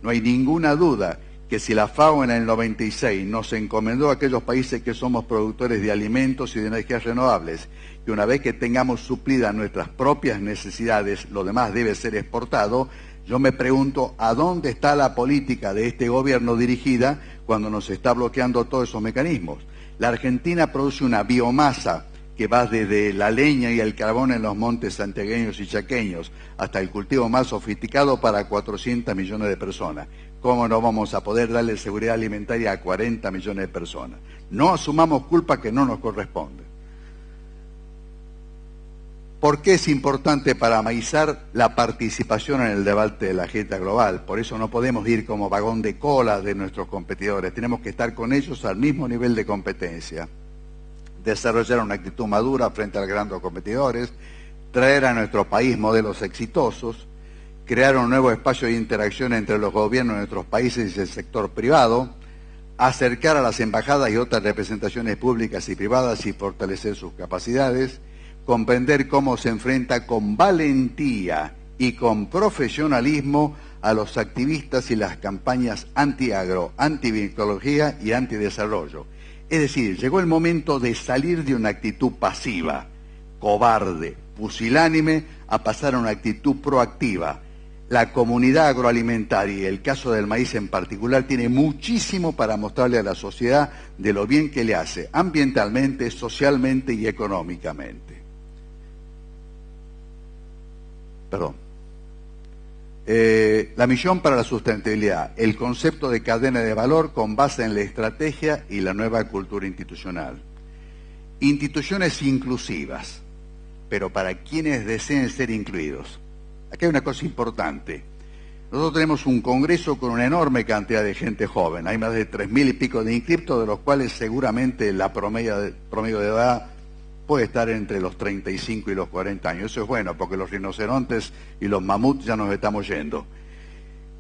No hay ninguna duda que si la FAO en el 96 nos encomendó a aquellos países que somos productores de alimentos y de energías renovables, que una vez que tengamos suplidas nuestras propias necesidades, lo demás debe ser exportado, yo me pregunto, ¿a dónde está la política de este gobierno dirigida cuando nos está bloqueando todos esos mecanismos? La Argentina produce una biomasa que va desde la leña y el carbón en los montes santiagueños y chaqueños hasta el cultivo más sofisticado para 400 millones de personas. ¿Cómo no vamos a poder darle seguridad alimentaria a 40 millones de personas? No asumamos culpa que no nos corresponde. ¿Por qué es importante parametrizar la participación en el debate de la agenda global? Por eso no podemos ir como vagón de cola de nuestros competidores, tenemos que estar con ellos al mismo nivel de competencia. Desarrollar una actitud madura frente a los grandes competidores, traer a nuestro país modelos exitosos, crear un nuevo espacio de interacción entre los gobiernos de nuestros países y el sector privado, acercar a las embajadas y otras representaciones públicas y privadas y fortalecer sus capacidades, comprender cómo se enfrenta con valentía y con profesionalismo a los activistas y las campañas anti-agro, anti-biología y anti-desarrollo. Es decir, llegó el momento de salir de una actitud pasiva, cobarde, pusilánime, a pasar a una actitud proactiva. La comunidad agroalimentaria, y el caso del maíz en particular, tiene muchísimo para mostrarle a la sociedad de lo bien que le hace, ambientalmente, socialmente y económicamente. La misión para la sustentabilidad, el concepto de cadena de valor con base en la estrategia y la nueva cultura institucional. Instituciones inclusivas, pero para quienes deseen ser incluidos. Aquí hay una cosa importante. Nosotros tenemos un congreso con una enorme cantidad de gente joven. Hay más de 3.000 y pico de inscriptos, de los cuales seguramente la promedio de edad puede estar entre los 35 y los 40 años. Eso es bueno, porque los rinocerontes y los mamuts ya nos estamos yendo.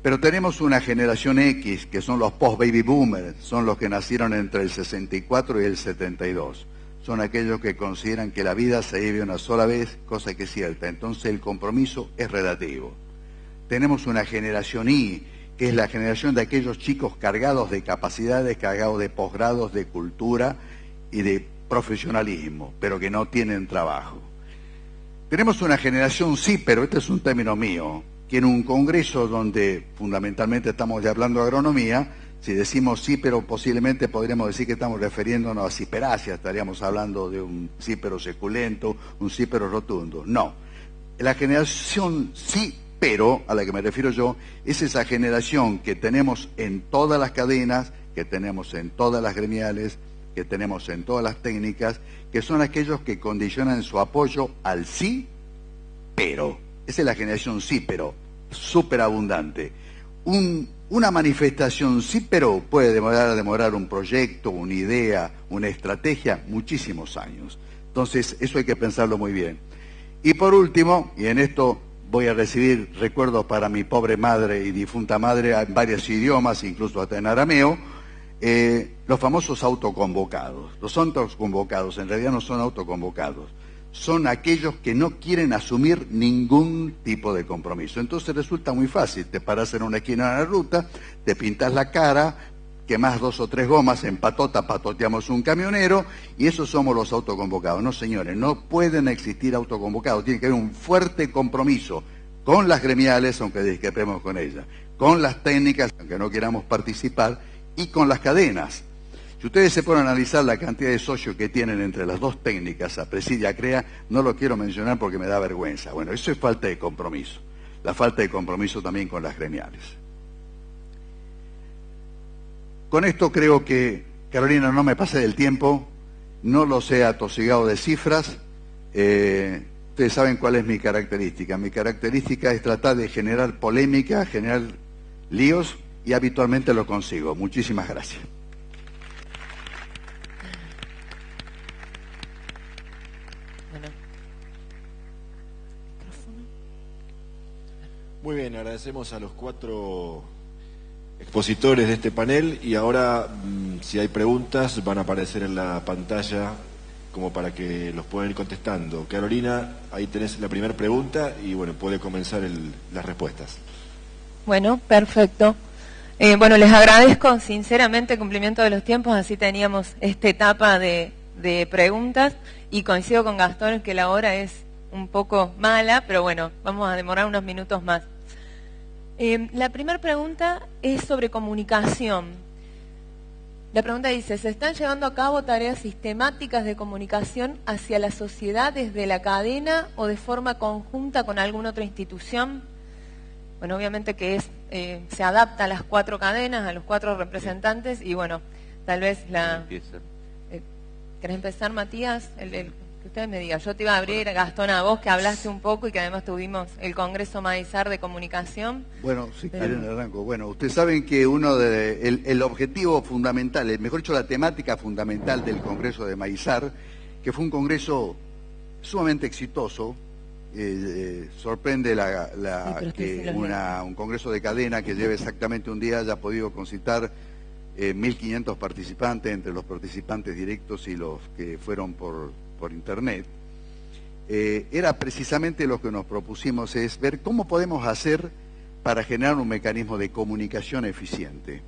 Pero tenemos una generación X, que son los post-baby boomers, son los que nacieron entre el 64 y el 72. Son aquellos que consideran que la vida se vive una sola vez, cosa que es cierta. Entonces el compromiso es relativo. Tenemos una generación Y, que es la generación de aquellos chicos cargados de capacidades, cargados de posgrados, de cultura y de profesionalismo, pero que no tienen trabajo. Tenemos una generación sí, pero este es un término mío, que en un congreso donde fundamentalmente estamos ya hablando de agronomía, si decimos sí, pero posiblemente podríamos decir que estamos refiriéndonos a ciperáceas, estaríamos hablando de un cípero suculento, un cípero rotundo. No, la generación sí, pero a la que me refiero yo, es esa generación que tenemos en todas las cadenas, que tenemos en todas las gremiales, que tenemos en todas las técnicas, que son aquellos que condicionan su apoyo al sí, pero. Esa es la generación sí, pero, súper abundante. Una manifestación sí, pero puede demorar un proyecto, una idea, una estrategia, muchísimos años. Entonces, eso hay que pensarlo muy bien. Y por último, y en esto voy a recibir recuerdos para mi pobre madre y difunta madre en varios idiomas, incluso hasta en arameo, los famosos autoconvocados. Los autoconvocados en realidad no son autoconvocados, son aquellos que no quieren asumir ningún tipo de compromiso. Entonces resulta muy fácil, te paras en una esquina de la ruta, te pintas la cara, quemás 2 o 3 gomas, en patota patoteamos un camionero, y esos somos los autoconvocados. No, señores, no pueden existir autoconvocados, tiene que haber un fuerte compromiso con las gremiales, aunque discrepemos con ellas, con las técnicas, aunque no queramos participar, y con las cadenas. Si ustedes se ponen a analizar la cantidad de socios que tienen entre las dos técnicas, APRESID y ACREA, no lo quiero mencionar porque me da vergüenza. Bueno, eso es falta de compromiso. La falta de compromiso también con las gremiales. Con esto creo que, Carolina, no me pase del tiempo, no los he atosigado de cifras. Ustedes saben cuál es mi característica. Mi característica es tratar de generar polémica, generar líos, y habitualmente lo consigo. Muchísimas gracias. Muy bien, agradecemos a los 4 expositores de este panel y ahora, si hay preguntas, van a aparecer en la pantalla como para que los puedan ir contestando. Carolina, ahí tenés la primera pregunta y bueno, puede comenzar las respuestas. Bueno, perfecto. Bueno, les agradezco sinceramente el cumplimiento de los tiempos, así teníamos esta etapa de preguntas y coincido con Gastón que la hora es un poco mala, pero bueno, vamos a demorar unos minutos más. La primera pregunta es sobre comunicación. La pregunta dice, ¿se están llevando a cabo tareas sistemáticas de comunicación hacia la sociedad desde la cadena o de forma conjunta con alguna otra institución? Bueno, obviamente que se adapta a las 4 cadenas, a los 4 representantes y bueno, tal vez la... ¿Querés empezar, Matías? Que usted me diga, yo te iba a abrir, Gastón, a vos que hablaste un poco y que además tuvimos el Congreso Maizar de Comunicación. Bueno, si quieren arranco. Bueno, ustedes saben que el objetivo fundamental, mejor dicho, la temática fundamental del Congreso de Maizar, que fue un congreso sumamente exitoso, sorprende que un congreso de cadena que lleve exactamente un día haya podido concitar 1.500 participantes, entre los participantes directos y los que fueron por internet. Era precisamente lo que nos propusimos, es ver cómo podemos hacer para generar un mecanismo de comunicación eficiente.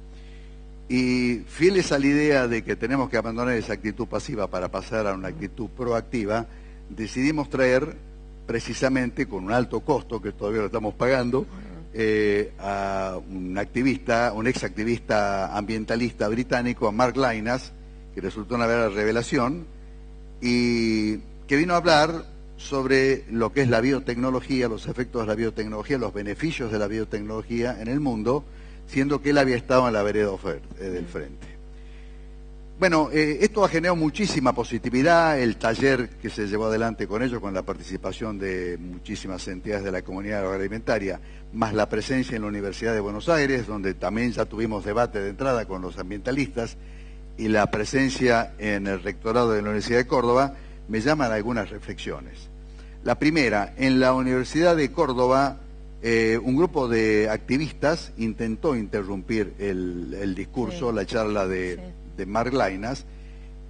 Y fieles a la idea de que tenemos que abandonar esa actitud pasiva para pasar a una actitud proactiva, decidimos traer precisamente con un alto costo, que todavía lo estamos pagando, a un ex activista ambientalista británico, a Mark Lynas, que resultó una verdadera revelación, y que vino a hablar sobre lo que es la biotecnología, los efectos de la biotecnología, los beneficios de la biotecnología en el mundo, siendo que él había estado en la vereda del frente. Bueno, esto ha generado muchísima positividad, el taller que se llevó adelante con ellos, con la participación de muchísimas entidades de la comunidad agroalimentaria, más la presencia en la Universidad de Buenos Aires, donde también ya tuvimos debate de entrada con los ambientalistas, y la presencia en el rectorado de la Universidad de Córdoba, me llaman algunas reflexiones. La primera, en la Universidad de Córdoba, un grupo de activistas intentó interrumpir el discurso, la charla de Mark Lynas,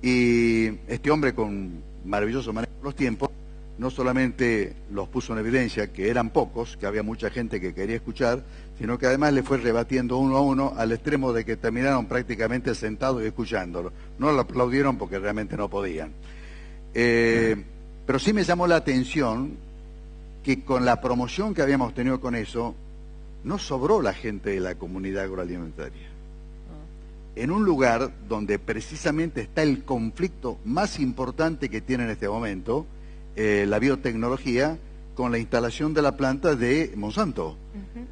y este hombre con maravilloso manejo de los tiempos, no solamente los puso en evidencia que eran pocos, que había mucha gente que quería escuchar, sino que además le fue rebatiendo uno a uno al extremo de que terminaron prácticamente sentados y escuchándolo. No lo aplaudieron porque realmente no podían. Pero sí me llamó la atención que con la promoción que habíamos tenido con eso, no sobró la gente de la comunidad agroalimentaria. En un lugar donde precisamente está el conflicto más importante que tiene en este momento, la biotecnología, con la instalación de la planta de Monsanto,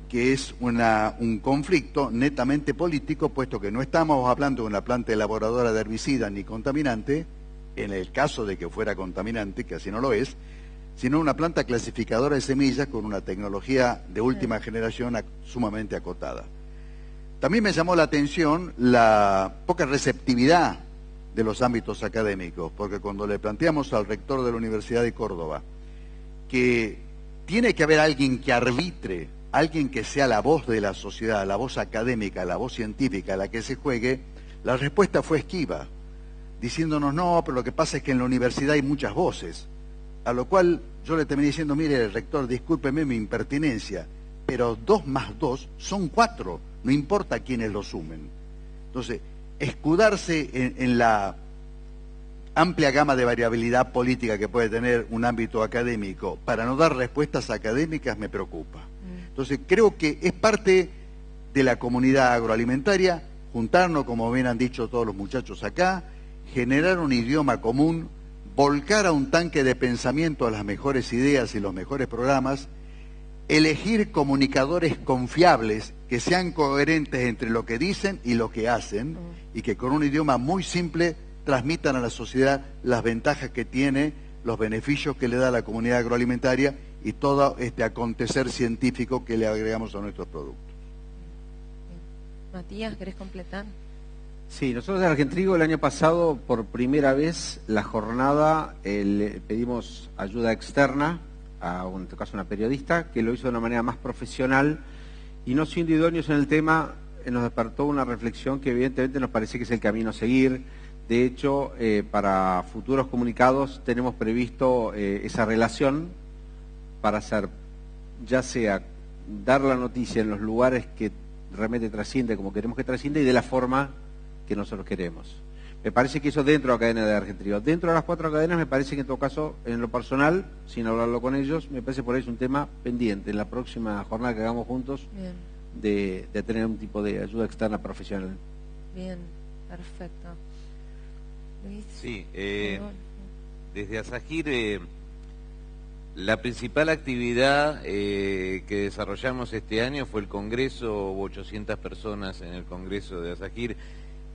que es un conflicto netamente político, puesto que no estamos hablando de una planta elaboradora de herbicidas ni contaminante, en el caso de que fuera contaminante, que así no lo es, sino una planta clasificadora de semillas con una tecnología de última generación sumamente acotada. También me llamó la atención la poca receptividad de los ámbitos académicos, porque cuando le planteamos al rector de la Universidad de Córdoba que tiene que haber alguien que arbitre, alguien que sea la voz de la sociedad, la voz académica, la voz científica, la que se juegue, la respuesta fue esquiva, diciéndonos no, pero lo que pasa es que en la universidad hay muchas voces, a lo cual yo le terminé diciendo, mire, rector, discúlpeme mi impertinencia, pero 2 más 2 son 4, no importa quiénes lo sumen. Entonces, escudarse en la amplia gama de variabilidad política que puede tener un ámbito académico para no dar respuestas académicas me preocupa. Entonces, creo que es parte de la comunidad agroalimentaria juntarnos, como bien han dicho todos los muchachos acá, generar un idioma común, volcar a un tanque de pensamiento a las mejores ideas y los mejores programas, elegir comunicadores confiables que sean coherentes entre lo que dicen y lo que hacen y que con un idioma muy simple transmitan a la sociedad las ventajas que tiene, los beneficios que le da a la comunidad agroalimentaria y todo este acontecer científico que le agregamos a nuestros productos. Matías, ¿querés completar? Sí, nosotros de Argentrigo el año pasado, por primera vez, la jornada, le pedimos ayuda externa, en este caso una periodista, que lo hizo de una manera más profesional y no siendo idóneos en el tema, nos despertó una reflexión que evidentemente nos parece que es el camino a seguir. De hecho, para futuros comunicados tenemos previsto esa relación para hacer, ya sea dar la noticia en los lugares que realmente trasciende como queremos que trascienda y de la forma que nosotros queremos. Me parece que eso dentro de la cadena de Argentrio. Dentro de las 4 cadenas me parece que en todo caso, en lo personal, sin hablarlo con ellos, me parece por ahí es un tema pendiente en la próxima jornada que hagamos juntos de tener un tipo de ayuda externa profesional. Bien, perfecto. Luis. Sí, desde ASAGIR la principal actividad que desarrollamos este año fue el Congreso, hubo 800 personas en el Congreso de ASAGIR.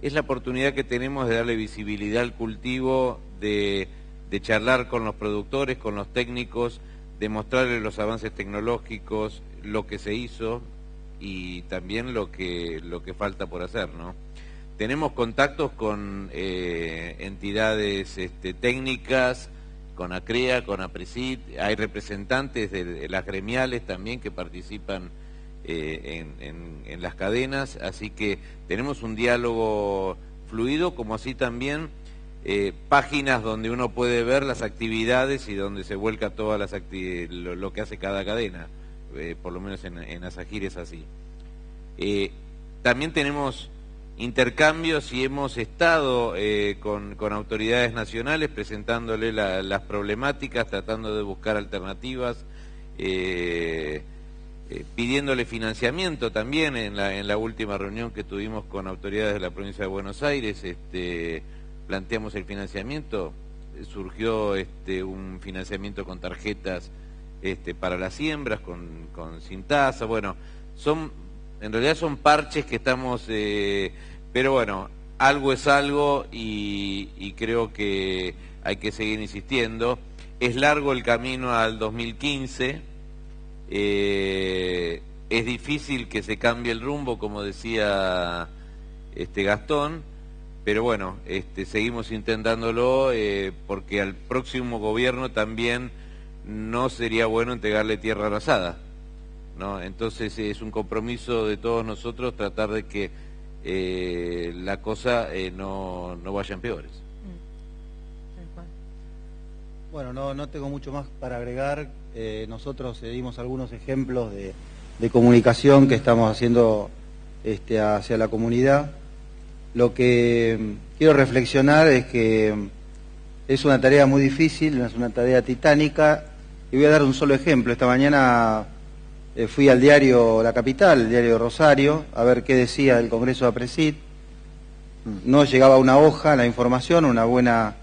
Es la oportunidad que tenemos de darle visibilidad al cultivo de de charlar con los productores, con los técnicos, de mostrarles los avances tecnológicos, lo que se hizo y también lo que falta por hacer, ¿no? Tenemos contactos con entidades técnicas, con ACREA, con APRESID, hay representantes de las gremiales también que participan en las cadenas, así que tenemos un diálogo fluido, como así también páginas donde uno puede ver las actividades y donde se vuelca todas las lo que hace cada cadena, por lo menos en Asajín es así. También tenemos intercambios y hemos estado con autoridades nacionales presentándole las problemáticas, tratando de buscar alternativas, pidiéndole financiamiento también en la última reunión que tuvimos con autoridades de la provincia de Buenos Aires, planteamos el financiamiento, surgió un financiamiento con tarjetas para las siembras, con sin tasa, bueno, en realidad son parches que estamos, pero bueno, algo es algo y creo que hay que seguir insistiendo. Es largo el camino al 2015, es difícil que se cambie el rumbo, como decía Gastón, pero bueno, seguimos intentándolo porque al próximo gobierno también no sería bueno entregarle tierra arrasada, ¿no? Entonces es un compromiso de todos nosotros tratar de que la cosa no vaya en peores. Bueno, no tengo mucho más para agregar. Nosotros dimos algunos ejemplos de comunicación que estamos haciendo hacia la comunidad. Lo que quiero reflexionar es que es una tarea muy difícil, es una tarea titánica, y voy a dar un solo ejemplo. Esta mañana fui al diario La Capital, el diario Rosario, a ver qué decía el Congreso de APRESID. No llegaba una hoja, la información, una buena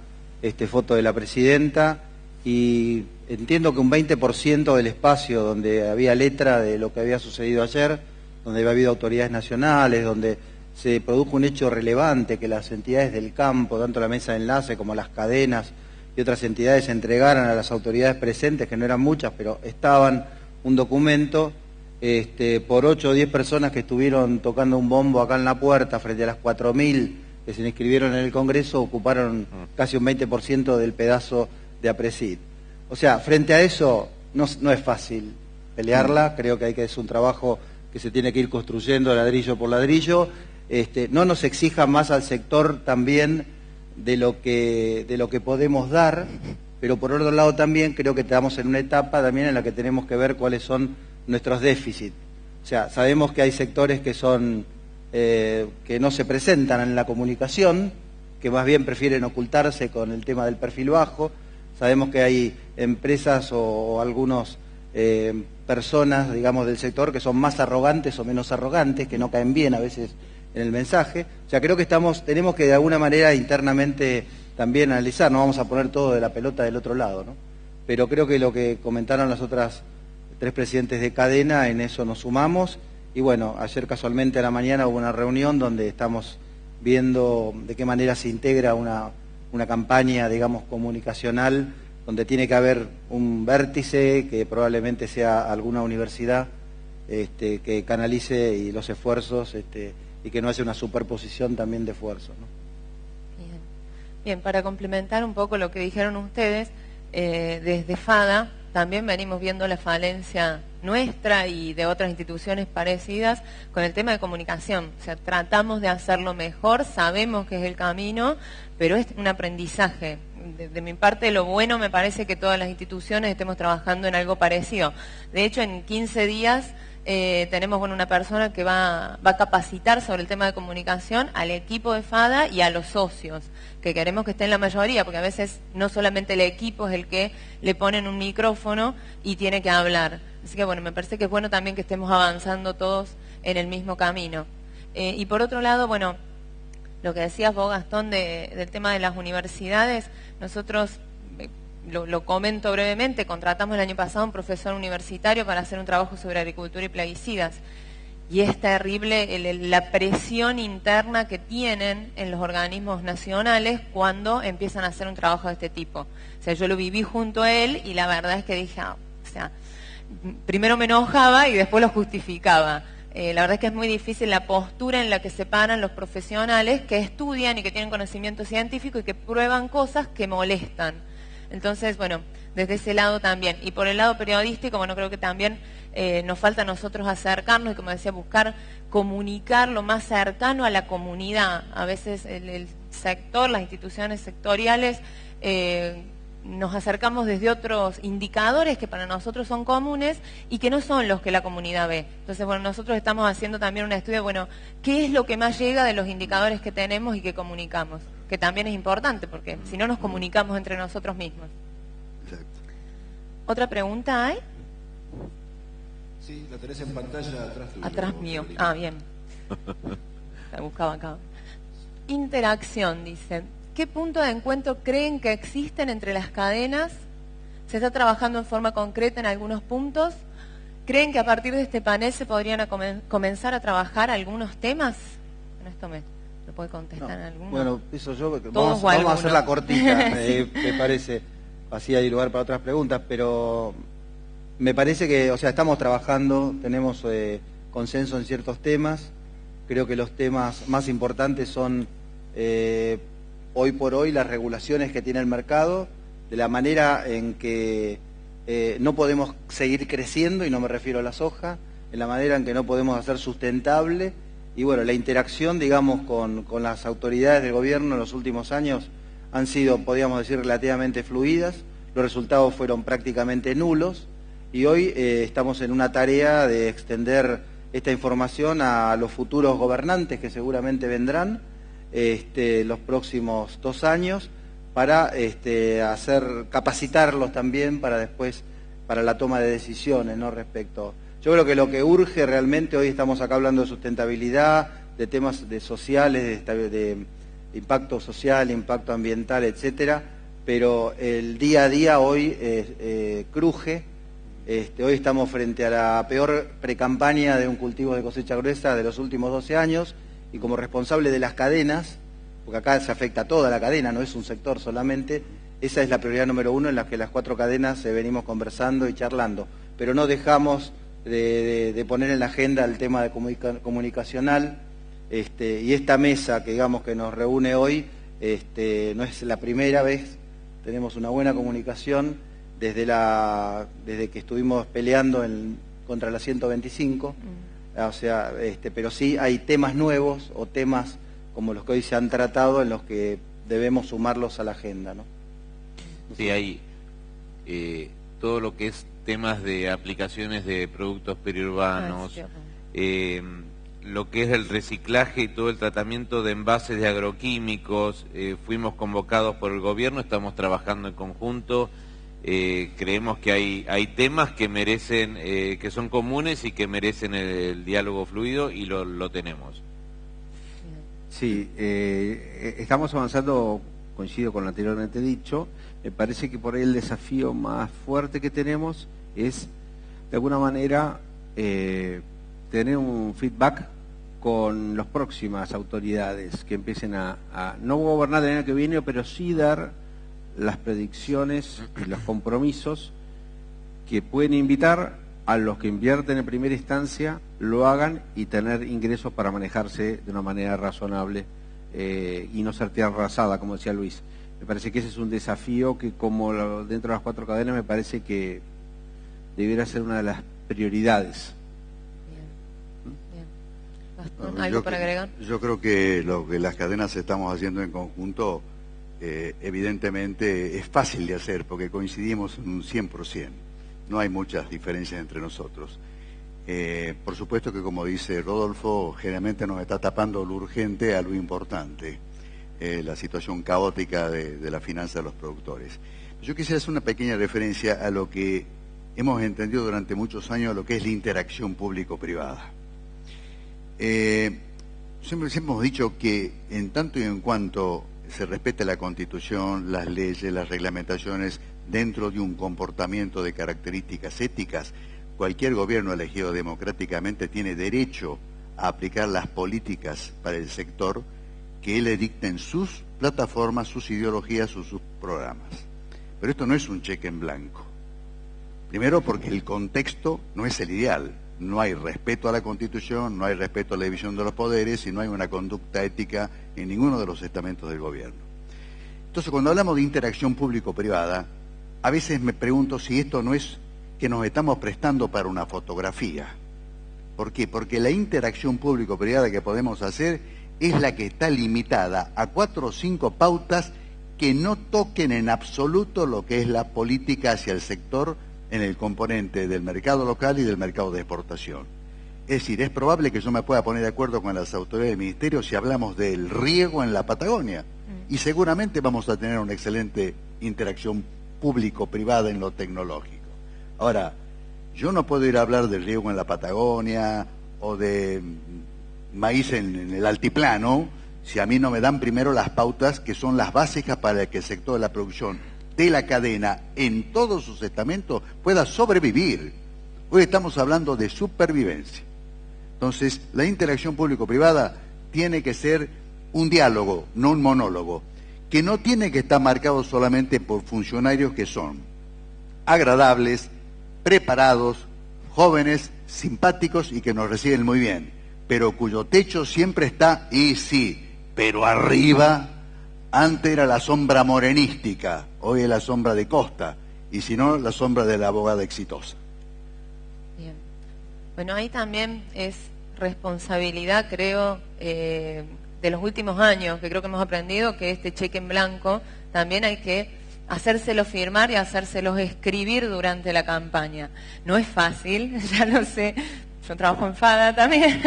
foto de la presidenta, y entiendo que un 20% del espacio donde había letra de lo que había sucedido ayer, donde había habido autoridades nacionales, donde se produjo un hecho relevante, que las entidades del campo, tanto la mesa de enlace como las cadenas y otras entidades, entregaran a las autoridades presentes, que no eran muchas, pero estaban, un documento, por 8 o 10 personas que estuvieron tocando un bombo acá en la puerta, frente a las 4.000 que se inscribieron en el Congreso, ocuparon casi un 20% del pedazo de APRESID. O sea, frente a eso no es fácil pelearla, creo que es un trabajo que se tiene que ir construyendo ladrillo por ladrillo. No nos exija más al sector también de lo que podemos dar, pero por otro lado también creo que estamos en una etapa también en la que tenemos que ver cuáles son nuestros déficits. O sea, sabemos que hay sectores que son que no se presentan en la comunicación, que más bien prefieren ocultarse con el tema del perfil bajo. Sabemos que hay empresas o algunos personas, digamos, del sector que son más arrogantes o menos arrogantes, que no caen bien a veces en el mensaje. O sea, creo que tenemos que de alguna manera internamente también analizar, no vamos a poner todo de la pelota del otro lado, ¿no? Pero creo que lo que comentaron las otras 3 presidentes de cadena, en eso nos sumamos. Y bueno, ayer casualmente a la mañana hubo una reunión donde estamos viendo de qué manera se integra una campaña, digamos, comunicacional, donde tiene que haber un vértice, que probablemente sea alguna universidad que canalice y los esfuerzos y que no haya una superposición también de esfuerzos, ¿no? Bien, para complementar un poco lo que dijeron ustedes, desde FADA también venimos viendo la falencia nuestra y de otras instituciones parecidas con el tema de comunicación. O sea, tratamos de hacerlo mejor, sabemos que es el camino, pero es un aprendizaje. De mi parte, lo bueno me parece que todas las instituciones estemos trabajando en algo parecido. De hecho, en 15 días tenemos una persona que va a capacitar sobre el tema de comunicación al equipo de FADA y a los socios, que queremos que estén la mayoría, porque a veces no solamente el equipo es el que le ponen un micrófono y tiene que hablar. Así que bueno, me parece que es bueno también que estemos avanzando todos en el mismo camino. Y por otro lado, bueno, lo que decías vos, Gastón, del tema de las universidades, nosotros, lo comento brevemente, contratamos el año pasado un profesor universitario para hacer un trabajo sobre agricultura y plaguicidas. y es terrible la presión interna que tienen en los organismos nacionales cuando empiezan a hacer un trabajo de este tipo. O sea, yo lo viví junto a él y la verdad es que dije, o sea, primero me enojaba y después lo justificaba. La verdad es que es muy difícil la postura en la que se paran los profesionales que estudian y que tienen conocimiento científico y que prueban cosas que molestan. Entonces, bueno, desde ese lado también. Y por el lado periodístico, bueno, creo que también nos falta a nosotros acercarnos y, como decía, buscar comunicar lo más cercano a la comunidad. A veces el sector, las instituciones sectoriales, nos acercamos desde otros indicadores que para nosotros son comunes y que no son los que la comunidad ve. Entonces, bueno, nosotros estamos haciendo también un estudio, bueno, ¿qué es lo que más llega de los indicadores que tenemos y que comunicamos? Que también es importante, porque si no nos comunicamos entre nosotros mismos. Exacto. ¿Otra pregunta hay? Sí, la tenés en pantalla atrás tuyo. Atrás mío. Carolina. Ah, bien. La buscaba acá. Interacción, dice. ¿Qué punto de encuentro creen que existen entre las cadenas? ¿Se está trabajando en forma concreta en algunos puntos? ¿Creen que a partir de este panel se podrían comenzar a trabajar algunos temas? Bueno, esto lo puede contestar alguno. Bueno, eso yo, Todos vamos a hacerla cortita, me parece, así hay lugar para otras preguntas, pero me parece que, o sea, estamos trabajando, tenemos consenso en ciertos temas, creo que los temas más importantes son hoy por hoy las regulaciones que tiene el mercado, de la manera en que no podemos seguir creciendo, y no me refiero a la soja, en la manera en que no podemos hacer sustentable, y bueno, la interacción, digamos, con las autoridades del gobierno en los últimos años han sido, podríamos decir, relativamente fluidas, los resultados fueron prácticamente nulos, y hoy estamos en una tarea de extender esta información a los futuros gobernantes que seguramente vendrán los próximos 2 años, para capacitarlos también para después, para la toma de decisiones, ¿no? Respecto. Yo creo que lo que urge realmente, hoy estamos acá hablando de sustentabilidad, de temas sociales, de impacto social, impacto ambiental, etcétera, pero el día a día hoy cruje. Hoy estamos frente a la peor precampaña de un cultivo de cosecha gruesa de los últimos 12 años, y como responsable de las cadenas, porque acá se afecta a toda la cadena, no es un sector solamente, esa es la prioridad número 1 en la que las 4 cadenas venimos conversando y charlando, pero no dejamos de poner en la agenda el tema de comunicacional, y esta mesa que digamos que nos reúne hoy, no es la primera vez, tenemos una buena comunicación desde que estuvimos peleando contra la 125, o sea, pero sí hay temas nuevos o temas como los que hoy se han tratado en los que debemos sumarlos a la agenda, ¿no? Sí, hay todo lo que es temas de aplicaciones de productos periurbanos, lo que es el reciclaje y todo el tratamiento de envases de agroquímicos. Fuimos convocados por el gobierno, estamos trabajando en conjunto. Creemos que hay temas que merecen, que son comunes y que merecen el diálogo fluido, y lo tenemos. Sí, estamos avanzando, coincido con lo anteriormente dicho. Me parece que por ahí el desafío más fuerte que tenemos es, de alguna manera, tener un feedback con las próximas autoridades que empiecen a no gobernar el año que viene, pero sí dar las predicciones y los compromisos que pueden invitar a los que invierten en primera instancia, lo hagan y tener ingresos para manejarse de una manera razonable y no ser tierra arrasada, como decía Luis. Me parece que ese es un desafío que, como dentro de las 4 cadenas, me parece que debiera ser una de las prioridades. Bien. ¿Algo para agregar? Yo creo que lo que las cadenas estamos haciendo en conjunto, evidentemente es fácil de hacer porque coincidimos en un 100%. No hay muchas diferencias entre nosotros. Por supuesto que, como dice Rodolfo, generalmente nos está tapando lo urgente a lo importante, la situación caótica de la finanza de los productores. Yo quisiera hacer una pequeña referencia a lo que hemos entendido durante muchos años, lo que es la interacción público-privada. Siempre hemos dicho que en tanto y en cuanto se respete la Constitución, las leyes, las reglamentaciones, dentro de un comportamiento de características éticas, cualquier gobierno elegido democráticamente tiene derecho a aplicar las políticas para el sector que le dicten sus plataformas, sus ideologías o sus programas. Pero esto no es un cheque en blanco. Primero porque el contexto no es el ideal. No hay respeto a la Constitución, no hay respeto a la división de los poderes y no hay una conducta ética en ninguno de los estamentos del gobierno. Entonces, cuando hablamos de interacción público-privada, a veces me pregunto si esto no es que nos estamos prestando para una fotografía. ¿Por qué? Porque la interacción público-privada que podemos hacer es la que está limitada a 4 o 5 pautas que no toquen en absoluto lo que es la política hacia el sector en el componente del mercado local y del mercado de exportación. Es decir, es probable que yo me pueda poner de acuerdo con las autoridades del Ministerio si hablamos del riego en la Patagonia. Y seguramente vamos a tener una excelente interacción público-privada en lo tecnológico. Ahora, yo no puedo ir a hablar del riego en la Patagonia o de maíz en el altiplano si a mí no me dan primero las pautas que son las básicas para que el sector de la producción de la cadena en todos sus estamentos pueda sobrevivir. Hoy estamos hablando de supervivencia. Entonces, la interacción público-privada tiene que ser un diálogo, no un monólogo, que no tiene que estar marcado solamente por funcionarios que son agradables, preparados, jóvenes, simpáticos y que nos reciben muy bien, pero cuyo techo siempre está, y sí, pero arriba, antes era la sombra morenística, hoy es la sombra de Costa, y si no, la sombra de la abogada exitosa. Bien. Bueno, ahí también es responsabilidad, creo, de los últimos años, que creo que hemos aprendido que este cheque en blanco también hay que hacérselo firmar y hacérselo escribir durante la campaña. No es fácil, ya lo sé, yo trabajo en FADA también,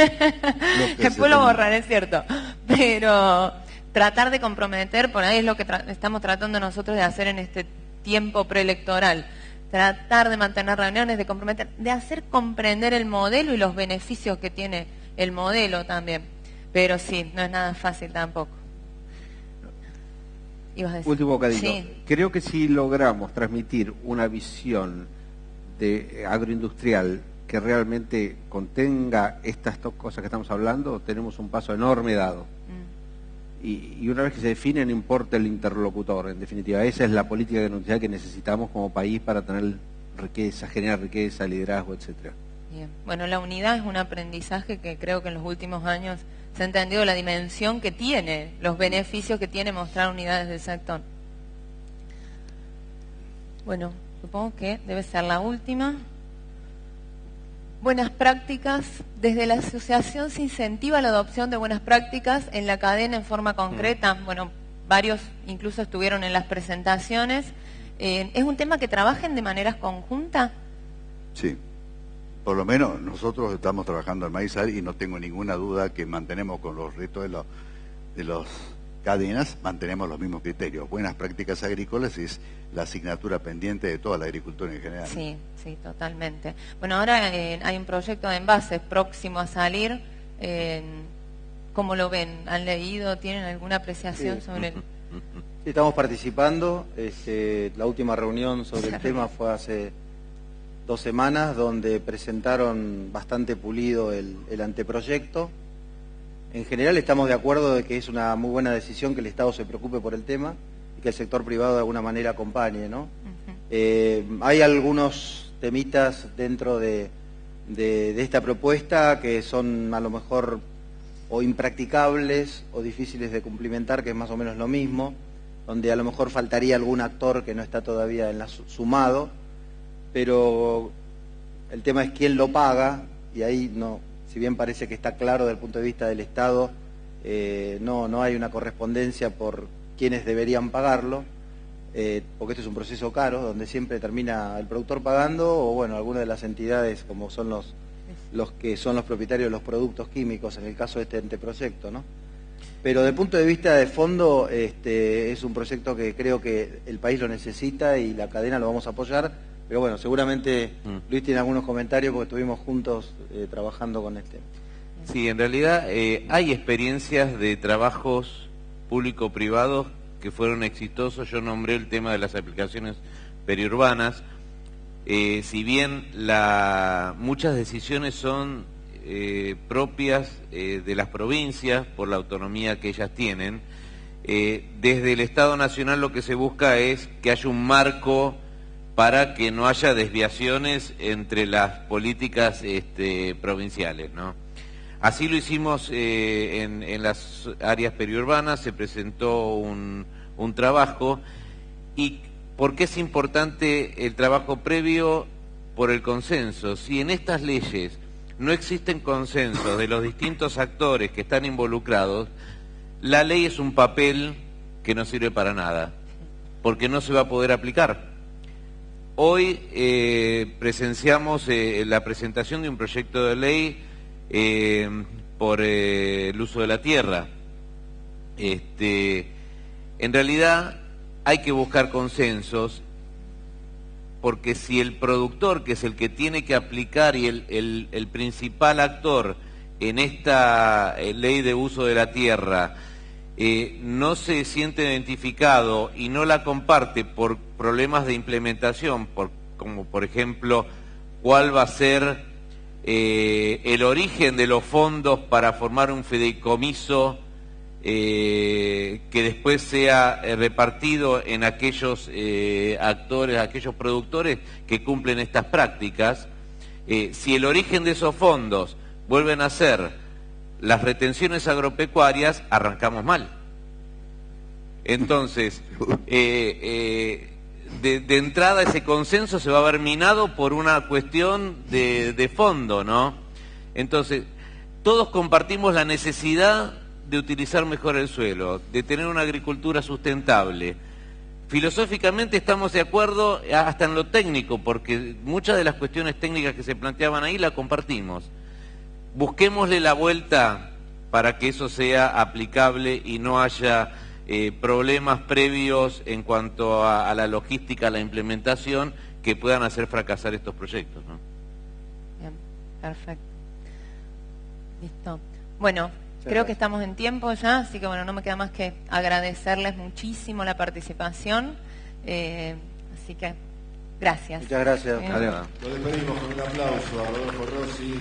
después lo borraré, es cierto, pero tratar de comprometer, por ahí es lo que estamos tratando nosotros de hacer en este tiempo preelectoral, tratar de mantener reuniones, de comprometer, de hacer comprender el modelo y los beneficios que tiene el modelo también. Pero sí, no es nada fácil tampoco. ¿Ibas a decir? Último bocadillo. Sí. Creo que si logramos transmitir una visión de agroindustrial que realmente contenga estas dos cosas que estamos hablando, tenemos un paso enorme dado. Y una vez que se define, no importa el interlocutor, en definitiva. Esa es la política de agroindustrial que necesitamos como país para tener riqueza, generar riqueza, liderazgo, etcétera. Bien. Bueno, la unidad es un aprendizaje que creo que en los últimos años se ha entendido la dimensión que tiene, los beneficios que tiene mostrar unidades del sector. Bueno, supongo que debe ser la última. Buenas prácticas. Desde la asociación se incentiva la adopción de buenas prácticas en la cadena en forma concreta. Bueno, varios incluso estuvieron en las presentaciones. ¿Es un tema que trabajen de manera conjunta? Sí. Por lo menos nosotros estamos trabajando en Maizal y no tengo ninguna duda que mantenemos con los retos de las cadenas, mantenemos los mismos criterios. Buenas prácticas agrícolas es la asignatura pendiente de toda la agricultura en general. Sí, sí, totalmente. Bueno, ahora hay un proyecto de envases próximo a salir. ¿Cómo lo ven? ¿Han leído? ¿Tienen alguna apreciación sobre el...? Estamos participando. La última reunión sobre el tema fue hace 2 semanas, donde presentaron bastante pulido el anteproyecto. En general estamos de acuerdo de que es una muy buena decisión que el Estado se preocupe por el tema y que el sector privado de alguna manera acompañe, ¿no? Hay algunos temitas dentro de esta propuesta que son a lo mejor o impracticables o difíciles de cumplimentar, que es más o menos lo mismo, donde a lo mejor faltaría algún actor que no está todavía sumado, pero el tema es quién lo paga, y ahí no, si bien parece que está claro desde el punto de vista del Estado, no hay una correspondencia por quienes deberían pagarlo, porque esto es un proceso caro, donde siempre termina el productor pagando, o bueno, alguna de las entidades como son los que son los propietarios de los productos químicos, en el caso de este anteproyecto, ¿no? Pero desde el punto de vista de fondo, es un proyecto que creo que el país lo necesita y la cadena lo vamos a apoyar. Pero bueno, seguramente Luis tiene algunos comentarios porque estuvimos juntos trabajando con este. Sí, en realidad hay experiencias de trabajos público-privados que fueron exitosos. Yo nombré el tema de las aplicaciones periurbanas. si bien muchas decisiones son propias de las provincias por la autonomía que ellas tienen, desde el Estado Nacional lo que se busca es que haya un marco para que no haya desviaciones entre las políticas provinciales, ¿no? Así lo hicimos en las áreas periurbanas, se presentó un trabajo. ¿Y por qué es importante el trabajo previo? Por el consenso. Si en estas leyes no existen consensos de los distintos actores que están involucrados, la ley es un papel que no sirve para nada, porque no se va a poder aplicar. Hoy presenciamos la presentación de un proyecto de ley por el uso de la tierra. En realidad hay que buscar consensos, porque si el productor, que es el que tiene que aplicar y el principal actor en esta ley de uso de la tierra, no se siente identificado y no la comparte por problemas de implementación, como por ejemplo cuál va a ser el origen de los fondos para formar un fideicomiso que después sea repartido en aquellos actores, aquellos productores que cumplen estas prácticas, si el origen de esos fondos vuelven a ser las retenciones agropecuarias, arrancamos mal. Entonces, de entrada ese consenso se va a ver minado por una cuestión de fondo, ¿no? Entonces, todos compartimos la necesidad de utilizar mejor el suelo, de tener una agricultura sustentable. Filosóficamente estamos de acuerdo hasta en lo técnico, porque muchas de las cuestiones técnicas que se planteaban ahí la compartimos. Busquémosle la vuelta para que eso sea aplicable y no haya problemas previos en cuanto a la logística, a la implementación, que puedan hacer fracasar estos proyectos, ¿no? Bien, perfecto. Listo. Bueno, creo que estamos en tiempo ya, así que bueno, no me queda más que agradecerles muchísimo la participación. Así que gracias. Muchas gracias. Lo despedimos con un aplauso a Rodolfo Rossi.